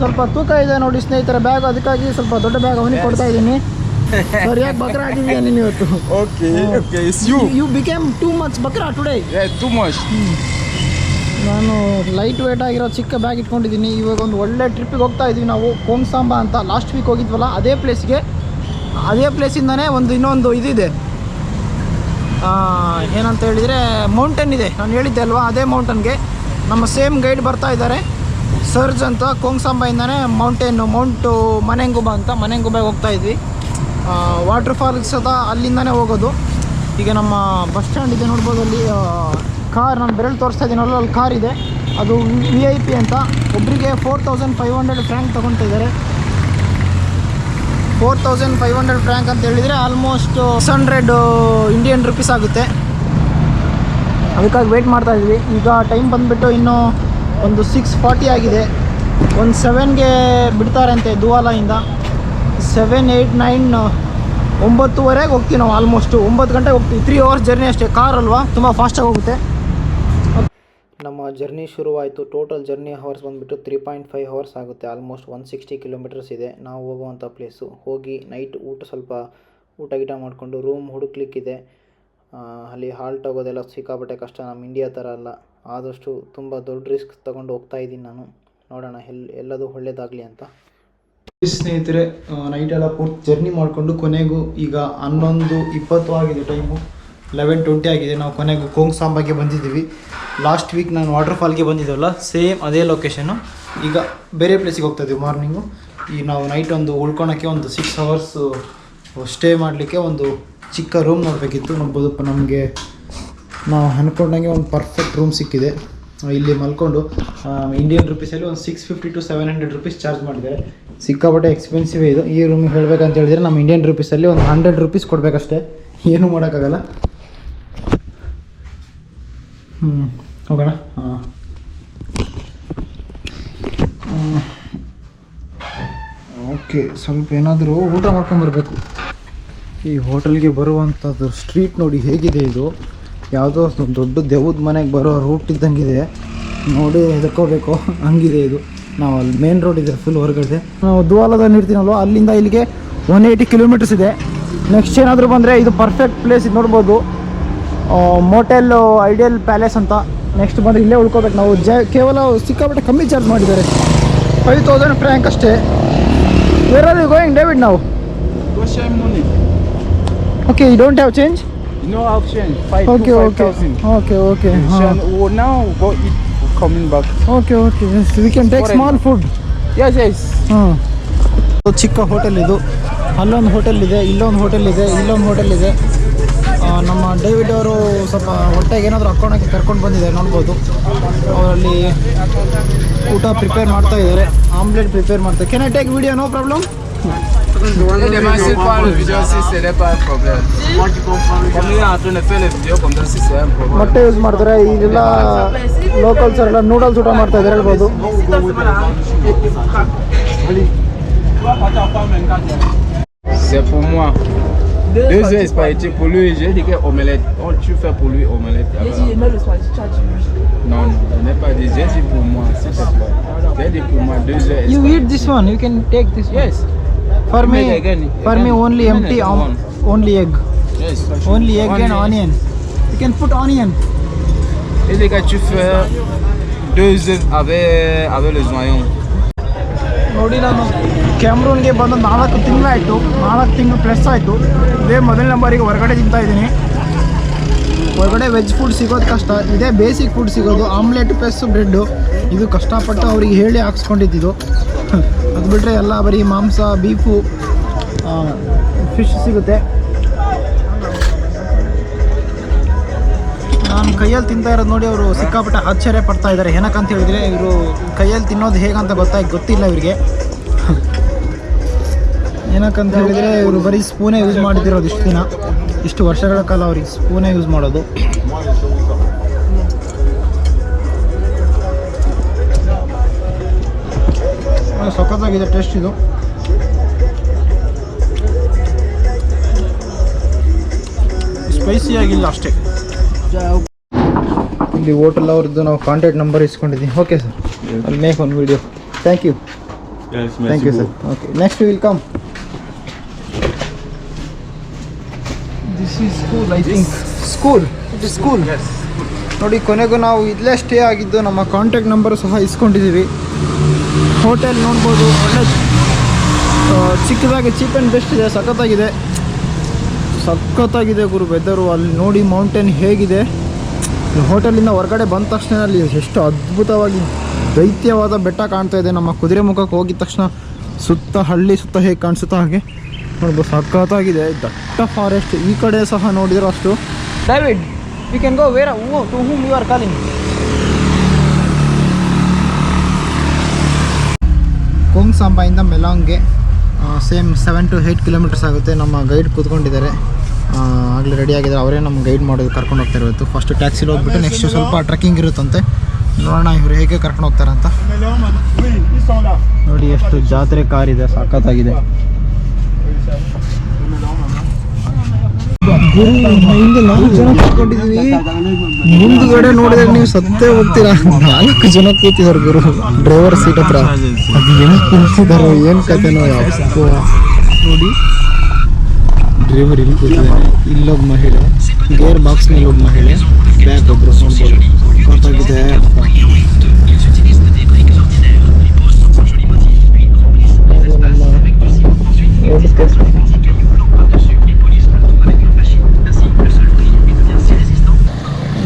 ಸ್ವಲ್ಪ ತೂಕ ಇದೆ ನೋಡಿ ಸ್ನೇಹಿತರ ಬ್ಯಾಗ್, ಅದಕ್ಕಾಗಿ ಸ್ವಲ್ಪ ದೊಡ್ಡ ಬ್ಯಾಗ್ ಅವನಿಗೆ ಕೊಡ್ತಾ ಇದ್ದೀನಿ. ಸರಿಯಾಗಿ ಬಕ್ರಾ ಆಗಿದೆಯಾ ನೀನು ಇವತ್ತು? Okay, it's you. You became too much ಬಕ್ರಾ today. Yeah, too much. ನಾನು ಲೈಟ್ ವೇಟ್ ಆಗಿರೋ ಚಿಕ್ಕ ಬ್ಯಾಗ್ ಇಟ್ಕೊಂಡಿದ್ದೀನಿ. ಇವಾಗ ಒಂದು ಒಳ್ಳೆ ಟ್ರಿಪ್ಪಿಗೆ ಹೋಗ್ತಾ ಇದ್ದೀವಿ ನಾವು, ಕೋಂಗ್ಸಾಂಬಾ ಅಂತ. ಲಾಸ್ಟ್ ವೀಕ್ ಹೋಗಿದ್ವಲ್ಲ ಅದೇ ಪ್ಲೇಸಿಂದನೇ ಇನ್ನೊಂದು ಇದಿದೆ, ಏನಂತ ಹೇಳಿದರೆ ಮೌಂಟೇನ್ ಇದೆ. ನಾನು ಹೇಳಿದ್ದೆ ಅಲ್ವಾ, ಅದೇ ಮೌಂಟನ್ಗೆ ನಮ್ಮ ಸೇಮ್ ಗೈಡ್ ಬರ್ತಾ ಇದ್ದಾರೆ, ಸರ್ಜ್ ಅಂತ. ಕೋಂಗ್ಸಾಂಬಾಯಿಂದನೇ ಮೌಂಟು ಮನೆಂಗುಬಾ ಅಂತ, ಮನೆಂಗುಬಾಗೆ ಹೋಗ್ತಾ ಇದ್ವಿ. ವಾಟರ್ ಫಾಲ್ಸ್ ಅದ, ಅಲ್ಲಿಂದನೇ ಹೋಗೋದು. ಈಗ ನಮ್ಮ ಬಸ್ ಸ್ಟ್ಯಾಂಡ್ ಇದೆ ನೋಡ್ಬೋದು, ಅಲ್ಲಿ ಕಾರ್ ನಾನು ಬೆರಳು ತೋರಿಸ್ತಾ ಇದ್ದೀನಲ್ಲ, ಅಲ್ಲಿ ಕಾರ್ ಇದೆ. ಅದು VIP ಅಂತ. ಒಬ್ಬರಿಗೆ 4500 ಫ್ರ್ಯಾಂಕ್ ತೊಗೊಳ್ತಾ ಇದ್ದಾರೆ. 4500 ಫ್ರ್ಯಾಂಕ್ ಅಂತ ಹೇಳಿದರೆ ಆಲ್ಮೋಸ್ಟ್ 600 ಇಂಡಿಯನ್ ರುಪೀಸ್ ಆಗುತ್ತೆ. ಅದಕ್ಕಾಗಿ ವೆಯ್ಟ್ ಮಾಡ್ತಾ ಇದ್ವಿ. ಈಗ ಟೈಮ್ ಬಂದುಬಿಟ್ಟು ಇನ್ನೂ ಒಂದು 6:40 ಆಗಿದೆ. ಒಂದು 7ಗೆ ಬಿಡ್ತಾರೆ ಅಂತೆ ದುವಾಲಾಯಿಂದ. 7, 8, 9, 9:30 ಹೋಗ್ತೀವಿ ನಾವು. ಆಲ್ಮೋಸ್ಟು 9 ಗಂಟೆಗೆ ಹೋಗ್ತೀವಿ. 3 ಅವರ್ಸ್ ಜರ್ನಿ ಅಷ್ಟೇ. ಕಾರ್ ಅಲ್ವಾ, ತುಂಬ ಫಾಸ್ಟಾಗಿ ಹೋಗುತ್ತೆ. ನಮ್ಮ ಜರ್ನಿ ಶುರುವಾಯಿತು. ಟೋಟಲ್ ಜರ್ನಿ ಅವರ್ಸ್ ಬಂದುಬಿಟ್ಟು 3.5 ಅವರ್ಸ್ ಆಗುತ್ತೆ. ಆಲ್ಮೋಸ್ಟ್ 160 ಕಿಲೋಮೀಟರ್ಸ್ ಇದೆ ನಾವು ಹೋಗುವಂಥ ಪ್ಲೇಸು. ಹೋಗಿ ನೈಟ್ ಊಟ ಗೀಟ ಮಾಡಿಕೊಂಡು ರೂಮ್ ಹುಡುಕ್ಲಿಕ್ಕಿದೆ. ಅಲ್ಲಿ ಹಾಲ್ಟ್ ಆಗೋದೆಲ್ಲ ಸಿಕ್ಕಾಪಟ್ಟೆ ಕಷ್ಟ, ನಮ್ಮ ಇಂಡಿಯಾ ಥರ ಅಲ್ಲ. ಆದಷ್ಟು ತುಂಬ ದೊಡ್ಡ ರಿಸ್ಕ್ ತೊಗೊಂಡು ಹೋಗ್ತಾ ಇದ್ದೀನಿ ನಾನು. ನೋಡೋಣ ಎಲ್ಲದು ಒಳ್ಳೇದಾಗಲಿ ಅಂತ. ಸ್ನೇಹಿತರೆ, ನೈಟೆಲ್ಲ ಪೂರ್ತಿ ಜರ್ನಿ ಮಾಡಿಕೊಂಡು ಕೊನೆಗೂ ಈಗ 11:20 ಆಗಿದೆ ಟೈಮು. 11:20 ಆಗಿದೆ. ನಾವು ಕೊನೆಗೂ ಕೋಂಗ್ಸಾಂಬಾಗೆ ಬಂದಿದ್ದೀವಿ. ಲಾಸ್ಟ್ ವೀಕ್ ನಾನು ವಾಟರ್ ಫಾಲ್ಗೆ ಬಂದಿದ್ದೆವಲ್ಲ, ಸೇಮ್ ಅದೇ ಲೊಕೇಶನ್ನು. ಈಗ ಬೇರೆ ಪ್ಲೇಸಿಗೆ ಹೋಗ್ತಾ ಇದ್ದೀವಿ ಮಾರ್ನಿಂಗು. ಈಗ ನಾವು ನೈಟ್ ಒಂದು ಉಳ್ಕೊಳಕ್ಕೆ ಒಂದು 6 ಅವರ್ಸ್ ಸ್ಟೇ ಮಾಡಲಿಕ್ಕೆ ಒಂದು ಚಿಕ್ಕ ರೂಮ್ ನೋಡಬೇಕಿತ್ತು. ನೋಡ್ಬೋದು, ನಮಗೆ ನಾವು ಅಂದ್ಕೊಂಡಂಗೆ ಒಂದು ಪರ್ಫೆಕ್ಟ್ ರೂಮ್ ಸಿಕ್ಕಿದೆ. ಇಲ್ಲಿ ಮಲ್ಕೊಂಡು ಇಂಡಿಯನ್ ರುಪೀಸಲ್ಲಿ ಒಂದು 650 to 700 ರುಪೀಸ್ ಚಾರ್ಜ್ ಮಾಡಿದ್ದಾರೆ. ಸಿಕ್ಕಾಪಟ್ಟೆ ಎಕ್ಸ್ಪೆನ್ಸಿವ್ ಇದು. ಈ ರೂಮಿಗೆ ಹೇಳಬೇಕಂತ ಹೇಳಿದರೆ ನಮ್ಮ ಇಂಡಿಯನ್ ರುಪೀಸಲ್ಲಿ ಒಂದು 100 ರುಪೀಸ್ ಕೊಡಬೇಕಷ್ಟೇ, ಏನೂ ಮಾಡೋಕ್ಕಾಗಲ್ಲ. ಹೋಗೋಣ. ಓಕೆ, ಸ್ವಲ್ಪ ಏನಾದರೂ ಊಟ ಮಾಡ್ಕೊಂಬರ್ಬೇಕು. ಈ ಹೋಟೆಲ್ಗೆ ಬರುವಂಥದ್ದು ಸ್ಟ್ರೀಟ್ ನೋಡಿ ಹೇಗಿದೆ. ಇದು ಯಾವುದೋ ದೊಡ್ಡ ದೆವ್ವದ ಮನೆಗೆ ಬರೋ ರೂಟ್ ಇದ್ದಂಗಿದೆ. ನೋಡಿ ಹೆದರ್ಕೋಬೇಕು, ಹಂಗಿದೆ ಇದು. ನಾವು ಅಲ್ಲಿ ಮೇನ್ ರೋಡ್ ಇದೆ ಫುಲ್ ಹೊರಗಡೆ. ನಾವು ದುವಾಲದಲ್ಲಿ ಇರ್ತೀನಲ್ವ, ಅಲ್ಲಿಂದ ಇಲ್ಲಿಗೆ 180 ಕಿಲೋಮೀಟರ್ಸ್ ಇದೆ. ನೆಕ್ಸ್ಟ್ ಏನಾದರೂ ಬಂದರೆ ಇದು ಪರ್ಫೆಕ್ಟ್ ಪ್ಲೇಸ್ ಇದು ನೋಡ್ಬೋದು. ಮೋಟೆಲ್ ಐಡಿಯಲ್ ಪ್ಯಾಲೇಸ್ ಅಂತ. ನೆಕ್ಸ್ಟ್ ಬಂದರೆ ಇಲ್ಲೇ ಉಳ್ಕೋಬೇಕು ನಾವು. ಕೇವಲ ಸಿಕ್ಕಾಪಟ್ಟೆ ಕಮ್ಮಿ ಚಾರ್ಜ್ ಮಾಡಿದ್ದಾರೆ, 5000 ಫ್ರ್ಯಾಂಕ್ ಅಷ್ಟೇ. Where are you going David ನಾವು? Okay, you don't have change? No option. 5 Okay, to okay. 5,000. Okay, okay. Now go eat. Coming back. Okay, okay. Yes, we can take small food. Yes. ಚಿಕ್ಕ hotel ಇದು. ಅಲ್ಲೊಂದು hotel ಇದೆ, ಇಲ್ಲೊಂದು hotel ಇದೆ, ಇಲ್ಲೊಂದು hotel ಇದೆ. ನಮ್ಮ ಡೇವಿಡ್ ಅವರು ಸ್ವಲ್ಪ ಹೊಟ್ಟೆಗೆ ಏನಾದರೂ ಹಾಕ್ಕೊಳಕ್ಕೆ ಕರ್ಕೊಂಡು ಬಂದಿದ್ದಾರೆ ನೋಡ್ಬೋದು. ಅವರಲ್ಲಿ ಊಟ ಪ್ರಿಪೇರ್ ಮಾಡ್ತಾ ಇದ್ದಾರೆ, ಆಮ್ಲೆಟ್ ಪ್ರಿಪೇರ್ ಮಾಡ್ತಾರೆ. Can I take video? No problem. ಮೊಟ್ಟೆ ಯೂಸ್ ಮಾಡ್ತಾರೆ. ಈಗೆಲ್ಲ ಲೋಕಲ್ಸ್ ಎಲ್ಲ ನೂಡಲ್ಸ್ ಊಟ ಮಾಡ್ತಾ ಇದ್ದಾರೆ ಹೇಳ್ಬೋದು. C'est pour moi. 2 œufs spaghetti pour lui. J'ai dit que omelette. Oh, tu fais pour lui omelette. J'ai dit le spaghetti, tu as dit. Non, je n'ai pas dit. J'ai dit pour moi, s'il te plaît. J'ai dit pour moi 2 œufs. You eat this one. You can take this one. Yes. For me only empty only egg. Yes. Only egg and onion. You can put onion. Et les gars, tu fais 2 œufs avec le joyon. ನೋಡಿ, ನಾನು ಕ್ಯಾಮ್ರೂನ್ಗೆ ಬಂದು 4 ತಿಂಗಳಾಯಿತು. 4 ತಿಂಗಳು plus ಆಯಿತು. ಇದೇ ಮೊದಲ ನಂಬರಿಗೆ ಹೊರಗಡೆ ತಿಂತಾ ಇದ್ದೀನಿ. ಹೊರಗಡೆ ವೆಜ್ ಫುಡ್ ಸಿಗೋದು ಕಷ್ಟ. ಇದೇ ಬೇಸಿಕ್ ಫುಡ್ ಸಿಗೋದು, ಆಮ್ಲೆಟ್ ಪ್ಲಸ್ ಬ್ರೆಡ್ಡು. ಇದು ಕಷ್ಟಪಟ್ಟು ಅವ್ರಿಗೆ ಹೇಳಿ ಹಾಕ್ಸ್ಕೊಂಡಿದ್ದು. ಅದು ಬಿಟ್ಟರೆ ಎಲ್ಲ ಬರೀ ಮಾಂಸ, ಬೀಫು, ಫಿಶ್ ಸಿಗುತ್ತೆ. ನಾನು ಕೈಯಲ್ಲಿ ತಿಂತಾ ಇರೋದು ನೋಡಿ ಅವರು ಸಿಕ್ಕಾಪಟ್ಟೆ ಆಶ್ಚರ್ಯ ಪಡ್ತಾ ಇದ್ದಾರೆ. ಏನಕ್ಕಂತ ಹೇಳಿದರೆ, ಇವರು ಕೈಯಲ್ಲಿ ತಿನ್ನೋದು ಹೇಗಂತ ಗೊತ್ತಿಲ್ಲ ಇವರಿಗೆ. ಏನಕ್ಕಂತ ಹೇಳಿದರೆ, ಇವರು ಬರೀ ಸ್ಪೂನೇ ಯೂಸ್ ಮಾಡಿದಿರೋದು ಇಷ್ಟು ವರ್ಷಗಳ ಕಾಲ ಅವ್ರಿಗೆ ಸ್ಪೂನೇ ಯೂಸ್ ಮಾಡೋದು. ಸಖತ್ತಾಗಿದೆ ಟೇಸ್ಟ್ ಇದು. ಸ್ಪೈಸಿ ಆಗಿಲ್ಲ ಅಷ್ಟೇ. ಇಲ್ಲಿ ಹೋಟೆಲ್ ಅವ್ರದ್ದು ನಾವು ಕಾಂಟ್ಯಾಕ್ಟ್ ನಂಬರ್ ಇಸ್ಕೊಂಡಿದ್ದೀವಿ. Okay sir, I will make one video. Thank you. Yes, thank you sir. Okay, next will come. This is school, I think. School, it is school. ನೋಡಿ, ಕೊನೆಗೂ ನಾವು ಇಲ್ಲೇ ಸ್ಟೇ ಆಗಿದ್ದು. ನಮ್ಮ ಕಾಂಟ್ಯಾಕ್ಟ್ ನಂಬರ್ ಸಹ ಇಸ್ಕೊಂಡಿದ್ದೀವಿ. Hotel ನೋಡ್ಬೋದು, ಒಳ್ಳೆ ಚಿಕ್ಕದಾಗಿ ಚೀಪ್ ಆ್ಯಂಡ್ ಬೆಸ್ಟ್ ಇದೆ. ಸಖತ್ತಾಗಿದೆ ಗುರು ವೆದರು. ಅಲ್ಲಿ ನೋಡಿ ಮೌಂಟೇನ್ ಹೇಗಿದೆ. ಹೋಟೆಲಿಂದ ಹೊರಗಡೆ ಬಂದ ತಕ್ಷಣ ಅಲ್ಲಿ ಎಷ್ಟು ಅದ್ಭುತವಾಗಿ ದೈತ್ಯವಾದ ಬೆಟ್ಟ ಕಾಣ್ತಾ ಇದೆ. ನಮ್ಮ ಕುದುರೆ ಮುಖಕ್ಕೆ ಹೋಗಿದ ತಕ್ಷಣ ಹಳ್ಳಿ ಸುತ್ತ ಹೇಗೆ ಕಾಣಿಸುತ್ತೋ ಹಾಗೆ ನೋಡ್ಬೋದು. ಸಖತ್ತಾಗಿದೆ, ದಟ್ಟ ಫಾರೆಸ್ಟ್. ಈ ಕಡೆ ಸಹ ನೋಡಿದ್ರು ಅಷ್ಟು. David, we can go where to whom you are calling? ಕೋಂಗ್ ಸಾಂಬಾಯಿಂದ ಮೆಲಾಂಗ್ಗೆ ಸೇಮ್ 7 to 8 ಕಿಲೋಮೀಟರ್ಸ್ ಆಗುತ್ತೆ. ನಮ್ಮ ಗೈಡ್ ಕೂತ್ಕೊಂಡಿದ್ದಾರೆ, ಆಗಲೇ ರೆಡಿ ಆಗಿದ್ದಾರೆ. ಅವರೇ ನಮ್ಮ ಗೈಡ್ ಮಾಡೋದು, ಕರ್ಕೊಂಡು ಹೋಗ್ತಾರೆ ಇವತ್ತು. ಫಸ್ಟ್ ಟ್ಯಾಕ್ಸಿಲಿ ಹೋಗ್ಬಿಟ್ಟು ನೆಕ್ಸ್ಟ್ ಸ್ವಲ್ಪ ಟ್ರೆಕ್ಕಿಂಗ್ ಇರುತ್ತಂತೆ. ನೋಡೋಣ ಇವರು ಹೇಗೆ ಕರ್ಕೊಂಡು ಹೋಗ್ತಾರೆ ಅಂತ. ನೋಡಿ ಎಷ್ಟು ಜಾತ್ರೆ ಕಾರ್ ಇದೆ, ಸಖತ್ತಾಗಿದೆ. ಹಿಂದೆ 4 ಜನ ಕೂತ್ಕೊಂಡಿದ್ದೀವಿ. ಮುಂದುಗಡೆ ನೋಡಿದ್ರೆ ನೀವು ಸತ್ತೇ ಹೋಗ್ತೀರಾ. 4 ಜನ ಕೂತಿದ್ದಾರೆ ಗುರು ಡ್ರೈವರ್ ಸೀಟ್ ಹತ್ರ. ಅದು ಹೆಂಗೆ ಕೂತಿದ್ದಾರೆ, ಏನು ಕತೆನೋ ಯಾವಪ್ಪ. ನೋಡಿ, ಡ್ರೈವರ್ ಇಲ್ಲಿ ಕೂತಿದ್ದಾನೆ. ಇಲ್ಲೊಬ್ಬ ಮಹಿಳೆ, ಗೇರ್ ಬಾಕ್ಸ್ ಮೇಲೆ ಒಬ್ಬ ಮಹಿಳೆ, ಬ್ಯಾಗ್ ಒಬ್ಬರು. ಗೊತ್ತಾಗಿದೆ.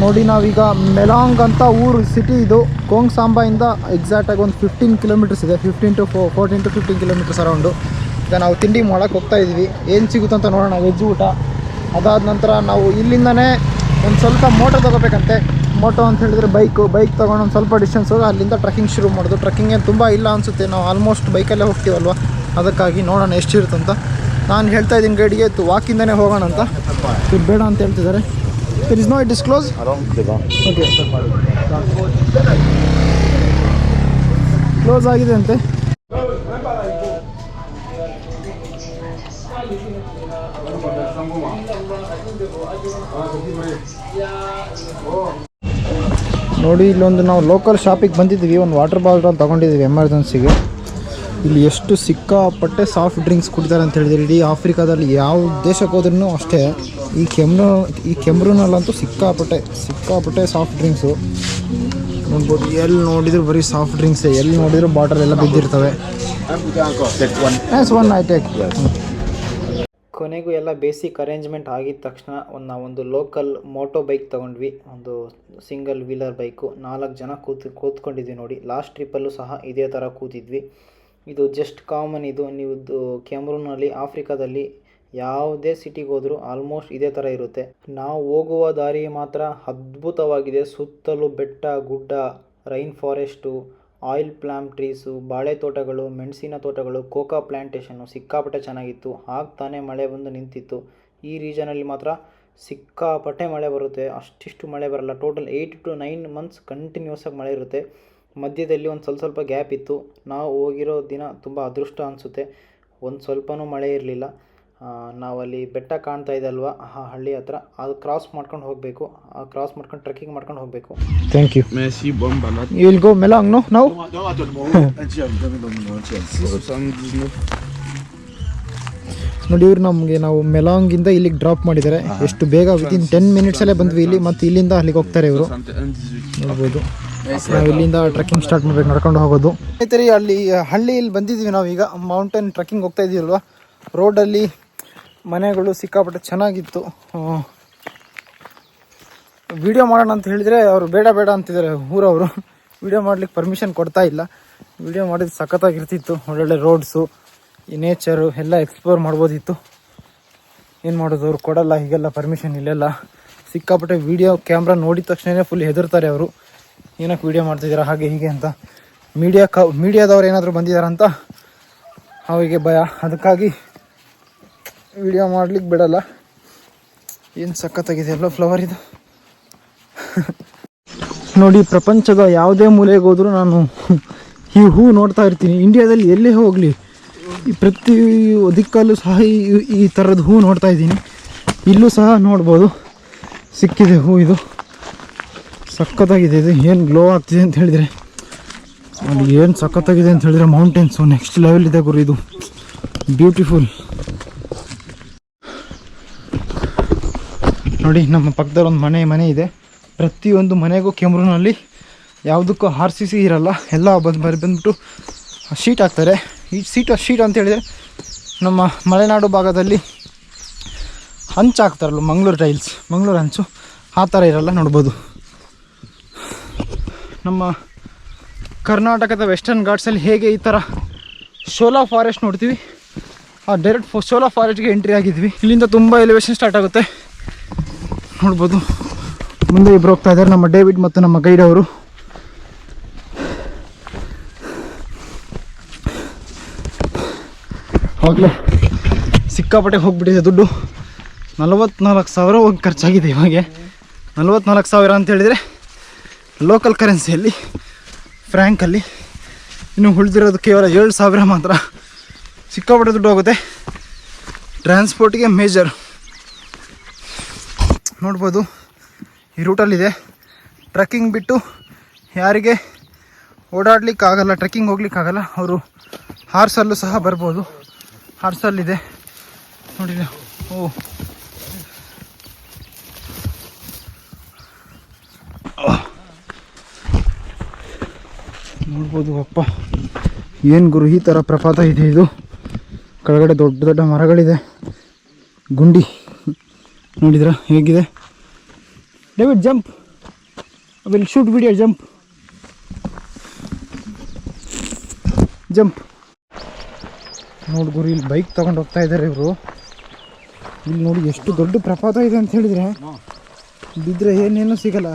ನೋಡಿ, ನಾವೀಗ ಮೆಲಾಂಗ್ ಅಂತ ಊರು, ಸಿಟಿ ಇದು. ಕೋಂಗ್ ಸಾಂಬಾಯಿಂದ ಎಕ್ಸಾಕ್ಟಾಗಿ ಒಂದು 15 ಕಿಲೋಮೀಟರ್ಸ್ ಇದೆ. 14 to 15 ಕಿಲೋಮೀಟರ್ಸ್ ಅರೌಂಡು. ಈಗ ನಾವು ತಿಂಡಿ ಮಾಡೋಕ್ಕೆ ಹೋಗ್ತಾ ಇದ್ದೀವಿ. ಏನು ಸಿಗುತ್ತೆ ಅಂತ ನೋಡೋಣ. ವೆಜ್ ಊಟ. ಅದಾದ ನಂತರ ನಾವು ಇಲ್ಲಿಂದನೇ ಒಂದು ಸ್ವಲ್ಪ ಮೋಟೋ ತೊಗೋಬೇಕಂತೆ. ಮೋಟೋ ಅಂತ ಹೇಳಿದ್ರೆ ಬೈಕ್ ತೊಗೊಂಡು ಒಂದು ಸ್ವಲ್ಪ ಡಿಸ್ಟೆನ್ಸ್ ಹೋಗಿ ಅಲ್ಲಿಂದ ಟ್ರೆಕ್ಕಿಂಗ್ ಶುರು ಮಾಡೋದು. ಟ್ರೆಕ್ಕಿಂಗ್ ಏನು ತುಂಬ ಇಲ್ಲ ಅನಿಸುತ್ತೆ. ನಾವು ಆಲ್ಮೋಸ್ಟ್ ಬೈಕಲ್ಲೇ ಹೋಗ್ತೀವಲ್ವ, ಅದಕ್ಕಾಗಿ ನೋಡೋಣ ಎಷ್ಟಿರುತ್ತಂತ. ನಾನು ಹೇಳ್ತಾ ಇದ್ದೀನಿ ಗೈಡಿಗೆ, ವಾಕಿಂದನೇ ಹೋಗೋಣ ಅಂತ. ಬೇಡ ಅಂತ ಹೇಳ್ತಿದ್ದಾರೆ. There is no, it is closed? Okay. Close ಆಗಿದೆ ಅಂತೆ. ನೋಡಿ, ಇಲ್ಲೊಂದು ನಾವು ಲೋಕಲ್ ಶಾಪಿಗೆ ಬಂದಿದ್ದೀವಿ. ಒಂದು ವಾಟರ್ ಬಾಟಲ್ ತೊಗೊಂಡಿದ್ದೀವಿ ಎಮರ್ಜೆನ್ಸಿಗೆ. ಇಲ್ಲಿ ಎಷ್ಟು ಸಿಕ್ಕಾಪಟ್ಟೆ ಸಾಫ್ಟ್ ಡ್ರಿಂಕ್ಸ್ ಕುಡಿತಾರೆ ಅಂತ ಹೇಳಿದ್ರೆ, ಇಡೀ ಆಫ್ರಿಕಾದಲ್ಲಿ ಯಾವ ದೇಶಕ್ಕೆ ಹೋದ್ರೂ ಅಷ್ಟೇ. ಈ ಕೆಮ್ರೂನಲ್ಲಂತೂ ಸಿಕ್ಕಾಪಟ್ಟೆ ಸಾಫ್ಟ್ ಡ್ರಿಂಕ್ಸು ನೋಡ್ಬೋದು. ಎಲ್ಲಿ ನೋಡಿದ್ರು ಬರೀ ಸಾಫ್ಟ್ ಡ್ರಿಂಕ್ಸೇ, ಎಲ್ಲಿ ನೋಡಿದ್ರು ಬಾಟಲ್ ಎಲ್ಲ ಬಿದ್ದಿರ್ತವೆ. ಕೊನೆಗೂ ಎಲ್ಲ ಬೇಸಿಕ್ ಅರೇಂಜ್ಮೆಂಟ್ ಆಗಿದ ತಕ್ಷಣ ನಾವೊಂದು ಲೋಕಲ್ ಮೋಟೋ ಬೈಕ್ ತೊಗೊಂಡ್ವಿ. ಒಂದು ಸಿಂಗಲ್ ವೀಲರ್ ಬೈಕು. 4 ಜನ ಕೂತ್ಕೊಂಡಿದ್ವಿ. ನೋಡಿ, ಲಾಸ್ಟ್ ಟ್ರಿಪ್ಪಲ್ಲೂ ಸಹ ಇದೇ ಥರ ಕೂತಿದ್ವಿ. ಇದು ಜಸ್ಟ್ ಕಾಮನ್. ಇದು ನೀವು ಕ್ಯಾಮ್ರೂನಲ್ಲಿ, ಆಫ್ರಿಕಾದಲ್ಲಿ ಯಾವುದೇ ಸಿಟಿಗೆ ಹೋದರೂ ಆಲ್ಮೋಸ್ಟ್ ಇದೇ ಥರ ಇರುತ್ತೆ. ನಾವು ಹೋಗುವ ದಾರಿ ಮಾತ್ರ ಅದ್ಭುತವಾಗಿದೆ. ಸುತ್ತಲೂ ಬೆಟ್ಟ ಗುಡ್ಡ, rain forest, oil plum trees, ಬಾಳೆ ತೋಟಗಳು, ಮೆಣಸಿನ ತೋಟಗಳು, ಕೋಕಾ ಪ್ಲ್ಯಾಂಟೇಷನ್ನು ಸಿಕ್ಕಾಪಟ್ಟೆ ಚೆನ್ನಾಗಿತ್ತು. ತಾನೇ ಮಳೆ ಬಂದು ನಿಂತಿತ್ತು. ಈ ರೀಜನಲ್ಲಿ ಮಾತ್ರ ಸಿಕ್ಕಾಪಟ್ಟೆ ಮಳೆ ಬರುತ್ತೆ. ಅಷ್ಟಿಷ್ಟು ಮಳೆ ಬರಲ್ಲ. ಟೋಟಲ್ 8 to 9 months ಕಂಟಿನ್ಯೂಸ್ ಆಗಿ ಮಳೆ ಇರುತ್ತೆ. ಮಧ್ಯದಲ್ಲಿ ಒಂದು ಸ್ವಲ್ಪ ಗ್ಯಾಪ್ ಇತ್ತು. ನಾವು ಹೋಗಿರೋ ದಿನ ತುಂಬ ಅದೃಷ್ಟ ಅನಿಸುತ್ತೆ. ಒಂದು ಸ್ವಲ್ಪನೂ ಮಳೆ ಇರಲಿಲ್ಲ. ನಾವಲ್ಲಿ ಬೆಟ್ಟ ಕಾಣ್ತಾ ಇದೆ ಅಲ್ವಾ, ಆ ಹಳ್ಳಿ ಹತ್ರ, ಅದು ಕ್ರಾಸ್ ಮಾಡ್ಕೊಂಡು ಹೋಗಬೇಕು. ಕ್ರಾಸ್ ಮಾಡ್ಕೊಂಡು ಟ್ರೆಕ್ಕಿಂಗ್ ಮಾಡ್ಕೊಂಡು ಹೋಗಬೇಕು. Thank you. Merci, bonne balade. You will go Melang, no? Now? ನೋಡಿ, ಇವ್ರು ನಾವು ಮೆಲಾಂಗಿಂದ ಇಲ್ಲಿಗೆ ಡ್ರಾಪ್ ಮಾಡಿದ್ದಾರೆ. ಎಷ್ಟು ಬೇಗ, ವಿತಿನ್ 10 minutesಲ್ಲೇ ಬಂದ್ವಿ ಇಲ್ಲಿ. ಮತ್ತು ಇಲ್ಲಿಂದ ಅಲ್ಲಿಗೆ ಹೋಗ್ತಾರೆ ಇವರು. ನೋಡ್ಬೋದು, ನಾವು ಇಲ್ಲಿಂದ ಟ್ರೆಕ್ಕಿಂಗ್ ಸ್ಟಾರ್ಟ್ ಮಾಡಬೇಕು, ನಡ್ಕೊಂಡು ಹೋಗೋದು. ಸ್ನೇಹಿತರೆ, ಹಳ್ಳಿಯಲ್ಲಿ ಬಂದಿದ್ದೀವಿ ನಾವೀಗ. ಮೌಂಟೇನ್ ಟ್ರೆಕ್ಕಿಂಗ್ ಹೋಗ್ತಾ ಇದ್ದೀವಲ್ವ, ರೋಡಲ್ಲಿ ಮನೆಗಳು ಸಿಕ್ಕಾಪಟ್ಟೆ ಚೆನ್ನಾಗಿತ್ತು. ವಿಡಿಯೋ ಮಾಡೋಣ ಅಂತ ಹೇಳಿದರೆ ಅವರು ಬೇಡ ಅಂತಿದ್ದಾರೆ ಊರವರು. ವಿಡಿಯೋ ಮಾಡ್ಲಿಕ್ಕೆ ಪರ್ಮಿಷನ್ ಕೊಡ್ತಾ ಇಲ್ಲ. ವಿಡಿಯೋ ಮಾಡಿದ್ರೆ ಸಖತ್ತಾಗಿರ್ತಿತ್ತು. ಒಳ್ಳೊಳ್ಳೆ ರೋಡ್ಸು, ಈ ನೇಚರು ಎಲ್ಲ ಎಕ್ಸ್ಪ್ಲೋರ್ ಮಾಡ್ಬೋದಿತ್ತು. ಏನು ಮಾಡೋದು, ಅವ್ರು ಕೊಡಲ್ಲ ಹೀಗೆಲ್ಲ ಪರ್ಮಿಷನ್. ಇಲ್ಲೆಲ್ಲ ಸಿಕ್ಕಾಪಟ್ಟೆ ವೀಡಿಯೋ ಕ್ಯಾಮ್ರಾ ನೋಡಿದ ತಕ್ಷಣ ಫುಲ್ ಹೆದರ್ತಾರೆ ಅವರು. ಏನಕ್ಕೆ ವೀಡಿಯೋ ಮಾಡ್ತಿದ್ದೀರಾ ಹಾಗೆ ಹೀಗೆ ಅಂತ. ಮೀಡಿಯಾದವ್ರು ಏನಾದರೂ ಬಂದಿದ್ದಾರಂತ ಅವರಿಗೆ ಭಯ. ಅದಕ್ಕಾಗಿ ವಿಡಿಯೋ ಮಾಡ್ಲಿಕ್ಕೆ ಬಿಡಲ್ಲ. ಏನು ಸಖತ್ತಾಗಿದೆ ಎಲ್ಲ ಫ್ಲವರ್ ಇದು. ನೋಡಿ, ಪ್ರಪಂಚದ ಯಾವುದೇ ಮೂಲೆಗೆ ಹೋದರೂ ನಾನು ಈ ಹೂ ನೋಡ್ತಾ ಇರ್ತೀನಿ. ಇಂಡಿಯಾದಲ್ಲಿ ಎಲ್ಲೇ ಹೋಗಲಿ ಪ್ರತಿ ದಿಕ್ಕಲ್ಲೂ ಸಹ ಈ ಥರದ ಹೂ ನೋಡ್ತಾ ಇದ್ದೀನಿ. ಇಲ್ಲೂ ಸಹ ನೋಡ್ಬೋದು, ಸಿಕ್ಕಿದೆ ಹೂ. ಇದು ಸಖತ್ತಾಗಿದೆ. ಇದು ಏನು ಗ್ಲೋ ಆಗ್ತಿದೆ ಅಂತ ಹೇಳಿದರೆ ಅಲ್ಲಿ ಏನು ಸಖತ್ತಾಗಿದೆ ಅಂತ ಹೇಳಿದ್ರೆ ಮೌಂಟೇನ್ಸು ನೆಕ್ಸ್ಟ್ ಲೆವೆಲ್ ಇದೆ ಗುರು. ಇದು ಬ್ಯೂಟಿಫುಲ್ ನೋಡಿ. ನಮ್ಮ ಪಕ್ಕದಲ್ಲಿ ಒಂದು ಮನೆ ಇದೆ. ಪ್ರತಿಯೊಂದು ಮನೆಗೂ ಕೆಮ್ರೂನಲ್ಲಿ ಯಾವುದಕ್ಕೂ RCC ಇರಲ್ಲ. ಎಲ್ಲ ಬಂದ್ಬಿಟ್ಟು ಶೀಟ್ ಹಾಕ್ತಾರೆ. ಈ ಶೀಟ್ ಅಂತ ಹೇಳಿದರೆ ನಮ್ಮ ಮಲೆನಾಡು ಭಾಗದಲ್ಲಿ ಹಂಚು ಹಾಕ್ತಾರಲ್ಲ, ಮಂಗಳೂರು ಹಂಚು, ಆ ಥರ ಇರಲ್ಲ. ನೋಡ್ಬೋದು ನಮ್ಮ ಕರ್ನಾಟಕದ ವೆಸ್ಟರ್ನ್ ಘಾಟ್ಸಲ್ಲಿ ಹೇಗೆ ಈ ಥರ ಶೋಲಾ ಫಾರೆಸ್ಟ್ ನೋಡ್ತೀವಿ, ಆ ಡೈರೆಕ್ಟ್ ಶೋಲಾ ಫಾರೆಸ್ಟ್ಗೆ ಎಂಟ್ರಿ ಆಗಿದ್ವಿ. ಇಲ್ಲಿಂದ ತುಂಬ ಎಲಿವೇಶನ್ ಸ್ಟಾರ್ಟ್ ಆಗುತ್ತೆ. ನೋಡ್ಬೋದು ಮುಂದೆ ಇಬ್ಬರು ಹೋಗ್ತಾ ಇದ್ದಾರೆ, ನಮ್ಮ ಡೇವಿಡ್ ಮತ್ತು ನಮ್ಮ ಗೈಡ್ ಅವರು. ಅವಾಗಲೇ ಸಿಕ್ಕಾಪಟ್ಟೆ ಹೋಗ್ಬಿಟ್ಟಿದೆ ದುಡ್ಡು. 44,000 ಹೋಗಿ ಖರ್ಚಾಗಿದೆ. ಇವಾಗೆ 44,000 ಅಂತ ಹೇಳಿದರೆ ಲೋಕಲ್ ಕರೆನ್ಸಿಯಲ್ಲಿ, ಫ್ರ್ಯಾಂಕಲ್ಲಿ. ಇನ್ನು ಉಳಿದಿರೋದು ಕೇವಲ 7,000 ಮಾತ್ರ. ಸಿಕ್ಕಾಪಟ್ಟೆ ದುಡ್ಡು ಹೋಗುತ್ತೆ ಟ್ರಾನ್ಸ್ಪೋರ್ಟಿಗೆ ಮೇಜರ್. ನೋಡ್ಬೋದು ಈ ರೂಟಲ್ಲಿದೆ. ಟ್ರಕ್ಕಿಂಗ್ ಬಿಟ್ಟು ಯಾರಿಗೆ ಓಡಾಡಲಿಕ್ಕಾಗಲ್ಲ, ಟ್ರೆಕ್ಕಿಂಗ್ ಹೋಗ್ಲಿಕ್ಕಾಗಲ್ಲ, ಅವರು ಹಾರ್ಸಲ್ಲೂ ಸಹ ಬರ್ಬೋದು. ಹಾರ್ಸಲ್ಲಿದೆ ನೋಡಿ. ಓ ನೋಡ್ಬೋದು. ಅಪ್ಪ ಏನು ಗುರು, ಈ ಥರ ಪ್ರಪಾತ ಇದೆ ಇದು. ಕೆಳಗಡೆ ದೊಡ್ಡ ದೊಡ್ಡ ಮರಗಳಿದೆ, ಗುಂಡಿ ನೋಡಿದ್ರ ಹೇಗಿದೆ. David jump, will shoot video, jump. ನೋಡಿ ಗುರು, ಇಲ್ಲಿ ಬೈಕ್ ತೊಗೊಂಡು ಹೋಗ್ತಾ ಇದ್ದಾರೆ ಇವರು. ಇಲ್ಲಿ ನೋಡಿ ಎಷ್ಟು ದೊಡ್ಡ ಪ್ರಪಾತ ಇದೆ ಅಂತ ಹೇಳಿದರೆ, ಬಿದ್ದರೆ ಏನೇನೂ ಸಿಗಲ್ಲ.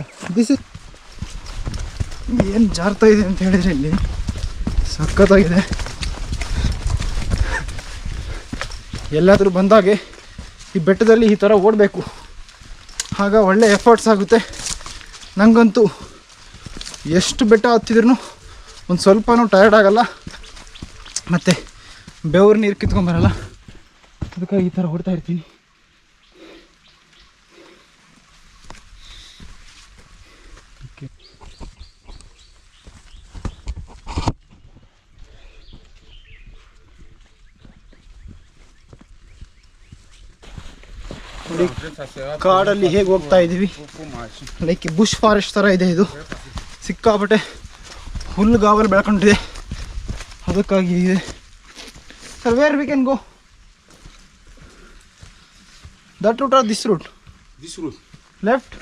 ಏನು ಜಾರ್ತಾ ಇದೆ ಅಂತ ಹೇಳಿದರೆ ಇಲ್ಲಿ ಸಖತ್ತಾಗಿದೆ. ಎಲ್ಲಾದರೂ ಬಂದಾಗೆ ಈ ಬೆಟ್ಟದಲ್ಲಿ ಈ ಥರ ಓಡಬೇಕು, ಆಗ ಒಳ್ಳೆ ಎಫರ್ಟ್ಸ್ ಆಗುತ್ತೆ. ನನಗಂತೂ ಎಷ್ಟು ಬೆಟ್ಟ ಹತ್ತಿದ್ರೂ ಒಂದು ಸ್ವಲ್ಪನೂ ಟಯರ್ಡ್ ಆಗಲ್ಲ, ಮತ್ತು ಬೆವರು ನೀರು ಕಿತ್ಕೊಂಬರಲ್ಲ. ಅದಕ್ಕಾಗಿ ಈ ಥರ ಓಡ್ತಾ ಇರ್ತೀನಿ. ಕಾಡಲ್ಲಿ ಹೇಗೆ ಹೋಗ್ತಾ ಇದ್ದೀವಿ, ಲೈಕ್ ಬುಷ್ ಫಾರೆಸ್ಟ್ ಥರ ಇದೆ ಇದು. ಸಿಕ್ಕಾಪಟ್ಟೆ ಹುಲ್ಲುಗಾವಲು ಬೆಳ್ಕೊಂಡಿದೆ, ಅದಕ್ಕಾಗಿ ಇದೆ. Sir, where we can go? That route or this route? This route. Left?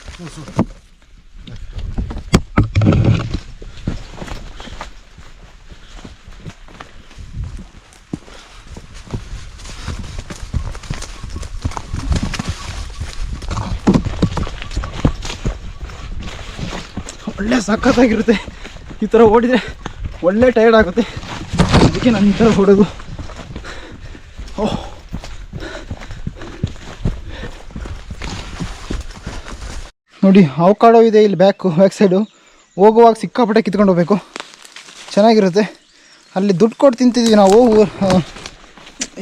ಒಳ್ಳೆ ಸಖತ್ತಾಗಿರುತ್ತೆ. ಈ ಥರ ಓಡಿದರೆ ಒಳ್ಳೆ ಟಯರ್ಡ್ ಆಗುತ್ತೆ, ಅದಕ್ಕೆ ನಾನು ಈ ಥರ ಓಡೋದು. ಓಹ್, ನೋಡಿ ಅವಕಾಡೋ ಇದೆ ಇಲ್ಲಿ ಬ್ಯಾಕ್ ಸೈಡು. ಹೋಗುವಾಗ ಸಿಕ್ಕಾಪಟ್ಟೆ ಕಿತ್ಕೊಂಡು ಹೋಗ್ಬೇಕು, ಚೆನ್ನಾಗಿರುತ್ತೆ. ಅಲ್ಲಿ ದುಡ್ಡು ಕೊಟ್ಟು ತಿಂತಿದ್ವಿ ನಾವು